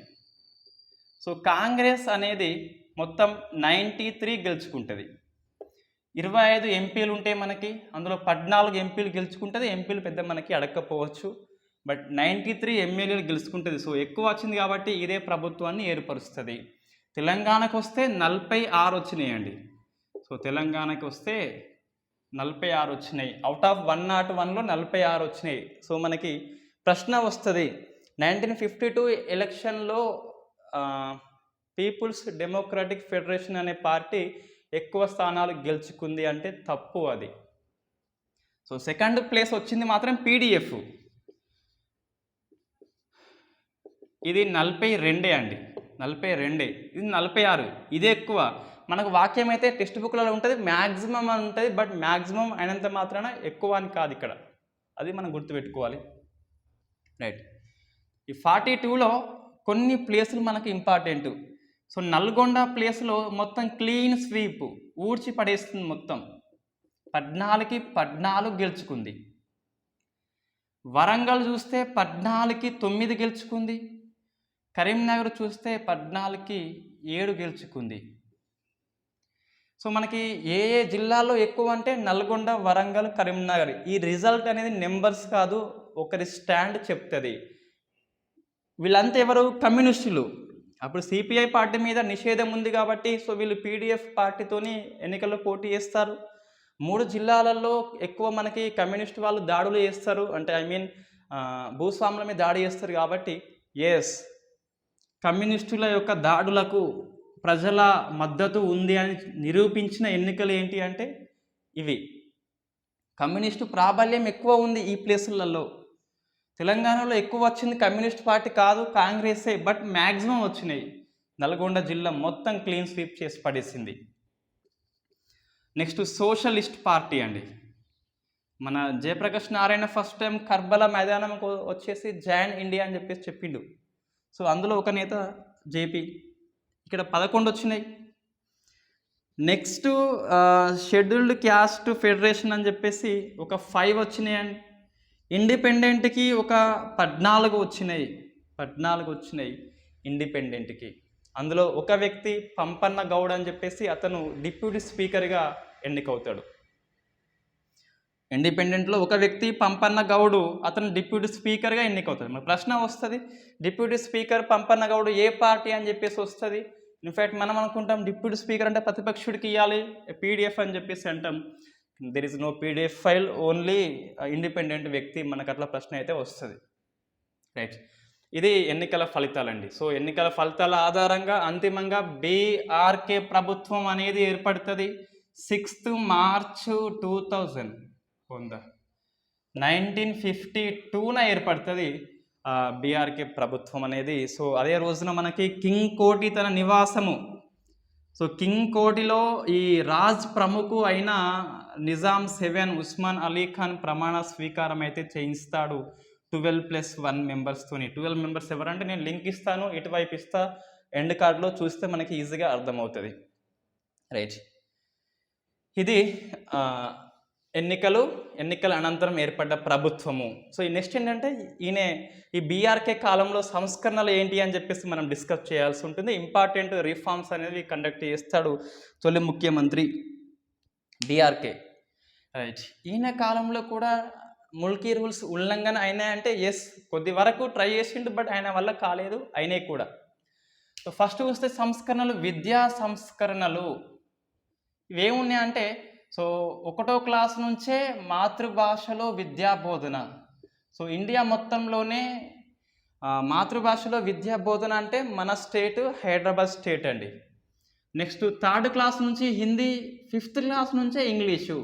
సో కాంగ్రెస్ అనేది మొత్తం 93 గెలుచుకుంటుంది. 25 ఎంపీలు ఉంటే మనకి, అందులో 14 ఎంపీలు గెలుచుకుంటుంది. ఎంపీలు పెద్ద మనకి అడగకపోవచ్చు, బట్ 93 ఎమ్మెల్యేలు గెలుచుకుంటుంది. సో ఎక్కువ వచ్చింది కాబట్టి ఇదే ప్రభుత్వాన్ని ఏర్పరుస్తుంది. తెలంగాణకు వస్తే 46 వచ్చినాయండి. సో తెలంగాణకి వస్తే 46 వచ్చినాయి. అవుట్ ఆఫ్ 101లో 46 వచ్చినాయి. సో మనకి ప్రశ్న వస్తుంది, 1952 ఎలక్షన్లో పీపుల్స్ డెమోక్రటిక్ ఫెడరేషన్ అనే పార్టీ ఎక్కువ స్థానాలు గెలుచుకుంది అంటే తప్పు అది. సో సెకండ్ ప్లేస్ వచ్చింది మాత్రం పీడిఎఫ్, ఇది 42 అండి, 42. ఇది 46, ఇదే ఎక్కువ. మనకు వాక్యం అయితే టెక్స్ట్ బుక్లలో ఉంటుంది, మ్యాక్సిమం అని ఉంటుంది. బట్ మ్యాక్సిమం అయినంత మాత్రాన ఎక్కువ అని కాదు ఇక్కడ, అది మనం గుర్తుపెట్టుకోవాలి, రైట్. ఈ 42లో కొన్ని ప్లేసులు మనకి ఇంపార్టెంట్. సో నల్గొండ ప్లేస్లో మొత్తం క్లీన్ స్వీప్, ఊడ్చి పడేస్తుంది మొత్తం, 14కి 14 గెలుచుకుంది. వరంగల్ చూస్తే 14కి 9 గెలుచుకుంది. కరీంనగర్ చూస్తే 14కి 7 గెలుచుకుంది. సో మనకి ఏ ఏ జిల్లాల్లో ఎక్కువ అంటే నల్గొండ, వరంగల్, కరీంనగర్. ఈ రిజల్ట్ అనేది నెంబర్స్ కాదు, ఒకరి స్టాండ్ చెప్తుంది. వీళ్ళంతా ఎవరు? కమ్యూనిస్టులు. అప్పుడు సిపిఐ పార్టీ మీద నిషేధం ఉంది కాబట్టి సో వీళ్ళు పీడిఎఫ్ పార్టీతోని ఎన్నికల్లో పోటీ చేస్తారు. 3 జిల్లాలలో ఎక్కువ మనకి కమ్యూనిస్ట్ వాళ్ళు దాడులు చేస్తారు, అంటే భూస్వాముల మీద దాడి చేస్తారు కాబట్టి ఎస్, కమ్యూనిస్టుల యొక్క దాడులకు ప్రజల మద్దతు ఉంది అని నిరూపించిన ఎన్నికలు ఏంటి అంటే ఇవి. కమ్యూనిస్టు ప్రాబల్యం ఎక్కువ ఉంది ఈ ప్లేసులలో. తెలంగాణలో ఎక్కువ వచ్చింది కమ్యూనిస్ట్ పార్టీ కాదు, కాంగ్రెసే. బట్ మ్యాక్సిమం వచ్చినాయి. నల్గొండ జిల్లా మొత్తం క్లీన్ స్వీప్ చేసి పడేసింది. నెక్స్ట్ సోషలిస్ట్ పార్టీ అండి. మన Jayaprakash Narayana first time Karbala మైదానం వచ్చేసి జాయిన్ ఇండియా అని చెప్పేసి చెప్పిండు. సో అందులో ఒక నేత జేపీ, ఇక్కడ 11 వచ్చినాయి. నెక్స్ట్ షెడ్యూల్డ్ క్యాస్ట్ ఫెడరేషన్ అని చెప్పేసి ఒక 5 వచ్చినాయండి. ఇండిపెండెంట్కి ఒక 14 వచ్చినాయి, 14 వచ్చినాయి ఇండిపెండెంట్కి. అందులో ఒక వ్యక్తి పంపన్న గౌడ్ అని చెప్పేసి అతను డిప్యూటీ స్పీకర్గా ఎన్నికవుతాడు. ఇండిపెండెంట్లో ఒక వ్యక్తి పంపన్న గౌడు, అతను డిప్యూటీ స్పీకర్గా ఎన్నికవుతాడు. మన ప్రశ్న వస్తుంది, డిప్యూటీ స్పీకర్ పంపన్న గౌడు ఏ పార్టీ అని చెప్పేసి వస్తుంది. ఇన్ఫ్యాక్ట్ మనం అనుకుంటాం డిప్యూటీ స్పీకర్ అంటే ప్రతిపక్షుడికి ఇవ్వాలి, పీడిఎఫ్ అని చెప్పేసి అంటాం. There is no PDF file, only independent వ్యక్తి. మనకు అట్లా ప్రశ్న అయితే వస్తుంది, రైట్. ఇది ఎన్నికల ఫలితాలండి. సో ఎన్నికల ఫలితాల ఆధారంగా అంతిమంగా బీఆర్కే ప్రభుత్వం అనేది ఏర్పడుతుంది 6th March 2000, 1952న ఏర్పడుతుంది బీఆర్కే ప్రభుత్వం అనేది. సో అదే రోజున మనకి కింగ్ కోటి తన నివాసము, సో కింగ్ కోటిలో ఈ రాజ్ ప్రముఖు అయిన నిజాం 7 ఉస్మాన్ అలీ ఖాన్ ప్రమాణ స్వీకారం అయితే చేయిస్తాడు 12+1 మెంబర్స్తోని. 12 మెంబర్స్ ఎవరంటే నేను లింక్ ఇస్తాను, ఇటువైపు ఇస్తా, ఎండ్ కార్డులో చూస్తే మనకి ఈజీగా అర్థమవుతుంది, రైట్. ఇది ఎన్నికల అనంతరం ఏర్పడ్డ ప్రభుత్వము. సో ఈ నెక్స్ట్ ఏంటంటే ఈ బీఆర్కే కాలంలో సంస్కరణలు ఏంటి అని చెప్పేసి మనం డిస్కస్ చేయాల్సి ఉంటుంది. ఇంపార్టెంట్ రిఫార్మ్స్ అనేది కండక్ట్ చేస్తాడు తొలి ముఖ్యమంత్రి బీఆర్కే, రైట్. ఈయన కాలంలో కూడా ముల్కీ రూల్స్ ఉల్లంఘన అయినాయంటే ఎస్, కొద్ది వరకు ట్రై చేసిండు, బట్ ఆయన వల్ల కాలేదు, అయినాయి కూడా. సో సో ఫస్ట్ చూస్తే సంస్కరణలు, విద్యా సంస్కరణలు ఇవేమున్నాయంటే, సో 1వ క్లాస్ నుంచే మాతృభాషలో విద్యా బోధన. సో ఇండియా మొత్తంలోనే మాతృభాషలో విద్యా బోధన అంటే మన స్టేట్ హైదరాబాద్ స్టేట్ అండి. నెక్స్ట్ 3rd క్లాస్ నుంచి హిందీ, 5th క్లాస్ నుంచే ఇంగ్లీషు.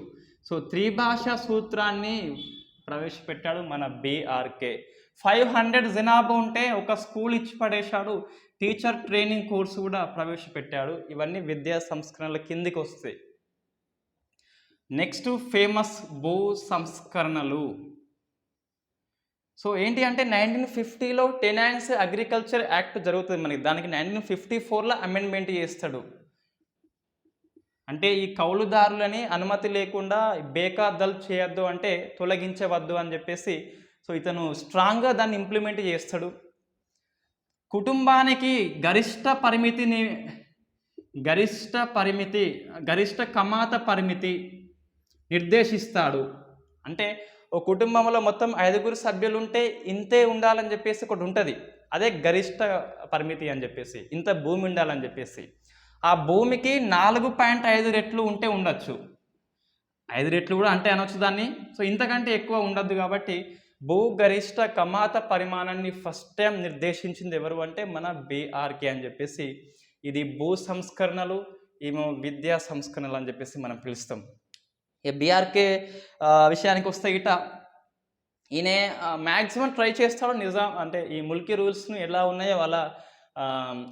సో త్రిభాషా సూత్రాన్ని ప్రవేశపెట్టాడు మన బీఆర్కే. 500 జనాభా ఉంటే ఒక స్కూల్ ఇచ్చి పడేశాడు. టీచర్ ట్రైనింగ్ కోర్సు కూడా ప్రవేశపెట్టాడు. ఇవన్నీ విద్యా సంస్కరణల కిందికి వస్తాయి. నెక్స్ట్ ఫేమస్ భూ సంస్కరణలు. సో ఏంటి అంటే 1950లో టెనాన్స్ అగ్రికల్చర్ యాక్ట్ జరుగుతుంది మనకి. దానికి 1954లో అమెండ్మెంట్ చేస్తాడు. అంటే ఈ కౌలుదారులని అనుమతి లేకుండా బేఖాతరు చేయొద్దు, అంటే తొలగించవద్దు అని చెప్పేసి సో ఇతను స్ట్రాంగ్గా దాన్ని ఇంప్లిమెంట్ చేస్తాడు. కుటుంబానికి గరిష్ట కమాత పరిమితి నిర్దేశిస్తాడు. అంటే ఒక కుటుంబంలో మొత్తం 5గురు సభ్యులు ఉంటే ఇంతే ఉండాలని చెప్పేసి ఒకటి ఉంటుంది. అదే గరిష్ట పరిమితి అని చెప్పేసి, ఇంత భూమి ఉండాలని చెప్పేసి. ఆ భూమికి 4.5 రెట్లు ఉంటే ఉండొచ్చు, 5 రెట్లు కూడా అంటే అనొచ్చు దాన్ని. సో ఇంతకంటే ఎక్కువ ఉండద్దు. కాబట్టి భూగరిష్ట కమాత పరిమాణాన్ని ఫస్ట్ టైం నిర్దేశించింది ఎవరు అంటే మన బీఆర్కే అని చెప్పేసి. ఇది భూ సంస్కరణలు, ఏమో విద్యా సంస్కరణలు అని చెప్పేసి మనం పిలుస్తాం. ఈ బీఆర్కే విషయానికి వస్తే గిట ఈయన మ్యాక్సిమం ట్రై చేస్తాడు నిజాం అంటే ఈ ముల్కీ రూల్స్ను ఎలా ఉన్నాయో అలా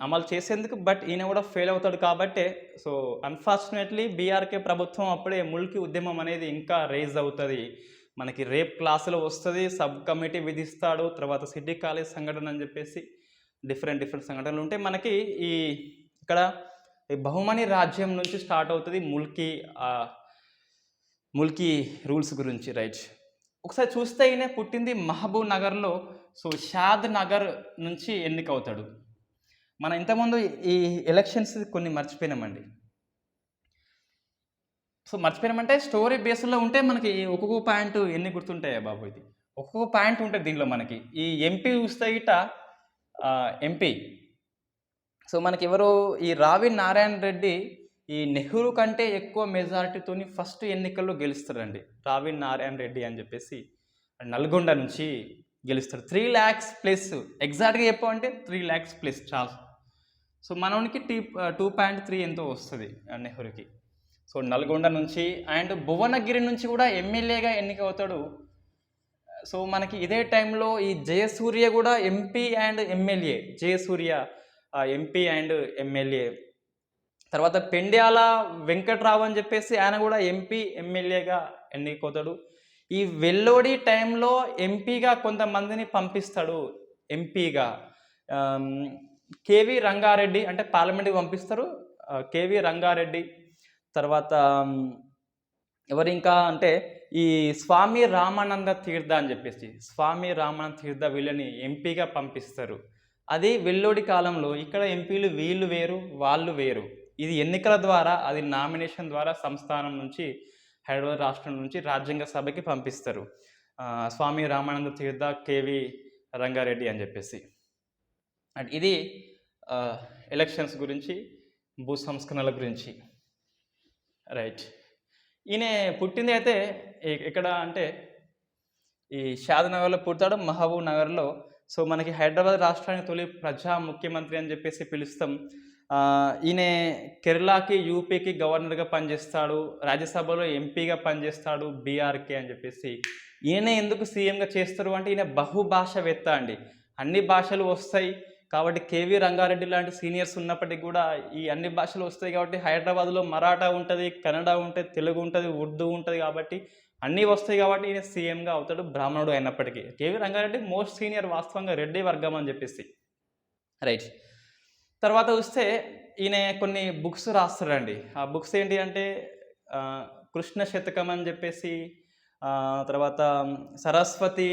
అమలు చేసేందుకు. బట్ ఈయన కూడా ఫెయిల్ అవుతాడు. కాబట్టి సో అన్ఫార్చునేట్లీ బీఆర్కే ప్రభుత్వం అప్పుడే ముల్కీ ఉద్యమం అనేది ఇంకా రేజ్ అవుతుంది. మనకి రేప్ క్లాసులో వస్తుంది, సబ్ కమిటీ విధిస్తాడు, తర్వాత సిటీ కాలేజ్ సంఘటన అని చెప్పేసి డిఫరెంట్ సంఘటనలు ఉంటాయి. మనకి ఇక్కడ బహుమని రాజ్యం నుంచి స్టార్ట్ అవుతుంది ముల్కీ రూల్స్ గురించి, రైట్. ఒకసారి చూస్తే ఈయన పుట్టింది మహబూబ్ నగర్లో. సో షాద్ నగర్ నుంచి ఎన్నికవుతాడు. మనం ఇంతకుముందు ఈ ఎలక్షన్స్ కొన్ని మర్చిపోయినామండి. సో మర్చిపోయినామంటే స్టోరీ బేస్లో ఉంటే మనకి ఒక్కొక్క పాయింట్ ఎన్ని గుర్తుంటాయా బాబు? ఇది ఒక్కొక్క పాయింట్ ఉంటుంది దీనిలో. మనకి ఈ ఎంపీ చూస్తే గిట ఎంపీ సో మనకి ఎవరు, ఈ రావి నారాయణ రెడ్డి ఈ నెహ్రూ కంటే ఎక్కువ మెజారిటీతో ఫస్ట్ ఎన్నికల్లో గెలుస్తారండి. రావి నారాయణ రెడ్డి అని చెప్పేసి నల్గొండ నుంచి గెలుస్తారు. 3 lakhs ప్లస్, ఎగ్జాక్ట్గా చెప్పామంటే 3 lakhs ప్లస్ చాలా. సో మనకి 2.3 ఎంతో వస్తుంది నెహ్రూకి. సో నల్గొండ నుంచి అండ్ భువనగిరి నుంచి కూడా ఎమ్మెల్యేగా ఎన్నికవుతాడు. సో మనకి ఇదే టైంలో ఈ జయసూర్య కూడా MP and MLA. Jayasurya MP and MLA. తర్వాత పెండ్యాల వెంకట్రావు అని చెప్పేసి ఆయన కూడా ఎంపీ ఎమ్మెల్యేగా ఎన్నికవుతాడు. ఈ వెల్లోడి టైంలో ఎంపీగా కొంతమందిని పంపిస్తాడు. ఎంపీగా కేవీ రంగారెడ్డి అంటే పార్లమెంట్కి పంపిస్తారు. కేవీ రంగారెడ్డి తర్వాత ఎవరు ఇంకా అంటే ఈ స్వామి రామానంద తీర్థ అని చెప్పేసి, స్వామి రామానంద తీర్థ వీళ్ళని ఎంపీగా పంపిస్తారు. అది వెల్లోడి కాలంలో. ఇక్కడ ఎంపీలు వీళ్ళు వేరు వాళ్ళు వేరు. ఇది ఎన్నికల ద్వారా, అది నామినేషన్ ద్వారా సంస్థానం నుంచి, హైదరాబాద్ రాష్ట్రం నుంచి రాజ్యాంగ సభకి పంపిస్తారు. స్వామి రామానంద తీర్థ, కేవీ రంగారెడ్డి అని చెప్పేసి. అండ్ ఇది ఎలక్షన్స్ గురించి, భూ సంస్కరణల గురించి, రైట్. ఈయన పుట్టింది అయితే ఎక్కడ అంటే ఈ షాద్నగర్లో పుడతాడు, మహబూబ్ నగర్లో. సో మనకి హైదరాబాద్ రాష్ట్రానికి తొలి ప్రజా ముఖ్యమంత్రి అని చెప్పేసి పిలుస్తాం. ఈయన కేరళకి, యూపీకి గవర్నర్గా పనిచేస్తాడు, రాజ్యసభలో ఎంపీగా పనిచేస్తాడు బీఆర్కే అని చెప్పేసి. ఈయన ఎందుకు సీఎంగా చేస్తారు అంటే ఈయన బహుభాషావేత్త అండి. అన్ని భాషలు వస్తాయి కాబట్టి, కేవీ రంగారెడ్డి లాంటి సీనియర్స్ ఉన్నప్పటికీ కూడా ఈ అన్ని భాషలు వస్తాయి కాబట్టి, హైదరాబాద్లో మరాఠా ఉంటుంది, కన్నడ ఉంటుంది, తెలుగు ఉంటుంది, ఉర్దూ ఉంటుంది కాబట్టి అన్నీ వస్తాయి కాబట్టి ఈయన సీఎంగా అవుతాడు బ్రాహ్మణుడు అయినప్పటికీ. కేవీ రంగారెడ్డి మోస్ట్ సీనియర్ వాస్తవంగా రెడ్డి వర్గం అని చెప్పేసి, రైట్. తర్వాత చూస్తే ఈయన కొన్ని బుక్స్ రాస్తాడండి. ఆ బుక్స్ ఏంటి అంటే కృష్ణ శతకం అని చెప్పేసి, తర్వాత సరస్వతి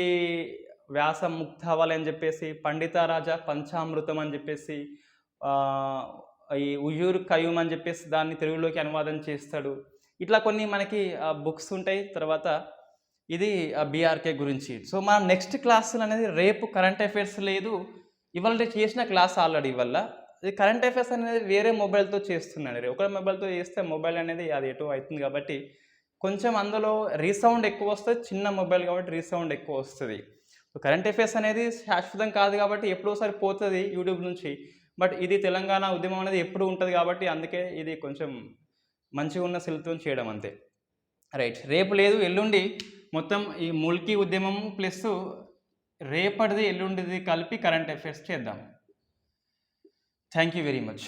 వ్యాస ముక్తావళి అని చెప్పేసి, పండితారాజా పంచామృతం అని చెప్పేసి, ఈ ఉయ్యూర్ కయూమ్ అని చెప్పేసి దాన్ని తెలుగులోకి అనువాదం చేస్తాడు. ఇట్లా కొన్ని మనకి బుక్స్ ఉంటాయి. తర్వాత ఇది బీఆర్కే గురించి. సో మనం నెక్స్ట్ క్లాసులు అనేది రేపు కరెంట్ అఫైర్స్ లేదు, ఇవాళ చేసిన క్లాస్ ఆల్రెడీ. ఇవాళ ఇది కరెంట్ అఫైర్స్ అనేది వేరే మొబైల్‌తో చేస్తున్నానండి. ఒకళ్ళ మొబైల్‌తో చేస్తే మొబైల్ అనేది అది ఎటో అయితుంది కాబట్టి, కొంచెం అందులో రీసౌండ్ ఎక్కువొస్తది. చిన్న మొబైల్ కాబట్టి రీసౌండ్ ఎక్కువొస్తది. కరెంట్ అఫైర్స్ అనేది శాశ్వతం కాదు కాబట్టి ఎప్పుడోసారి పోతది యూట్యూబ్ నుంచి. బట్ ఇది తెలంగాణ ఉద్యమం అనేది ఎప్పుడూ ఉంటది కాబట్టి అందుకే ఇది కొంచెం మంచిగున్న సెల్‌తోని చేయడం అంతే. రైట్. రేపు లేదు ఎల్లుండి మొత్తం ఈ ముల్కీ ఉద్యమము ప్లస్సు రేపటిది, ఎల్లుండిది కలిపి కరెంట్ అఫైర్స్ చేద్దాం. Thank you very much.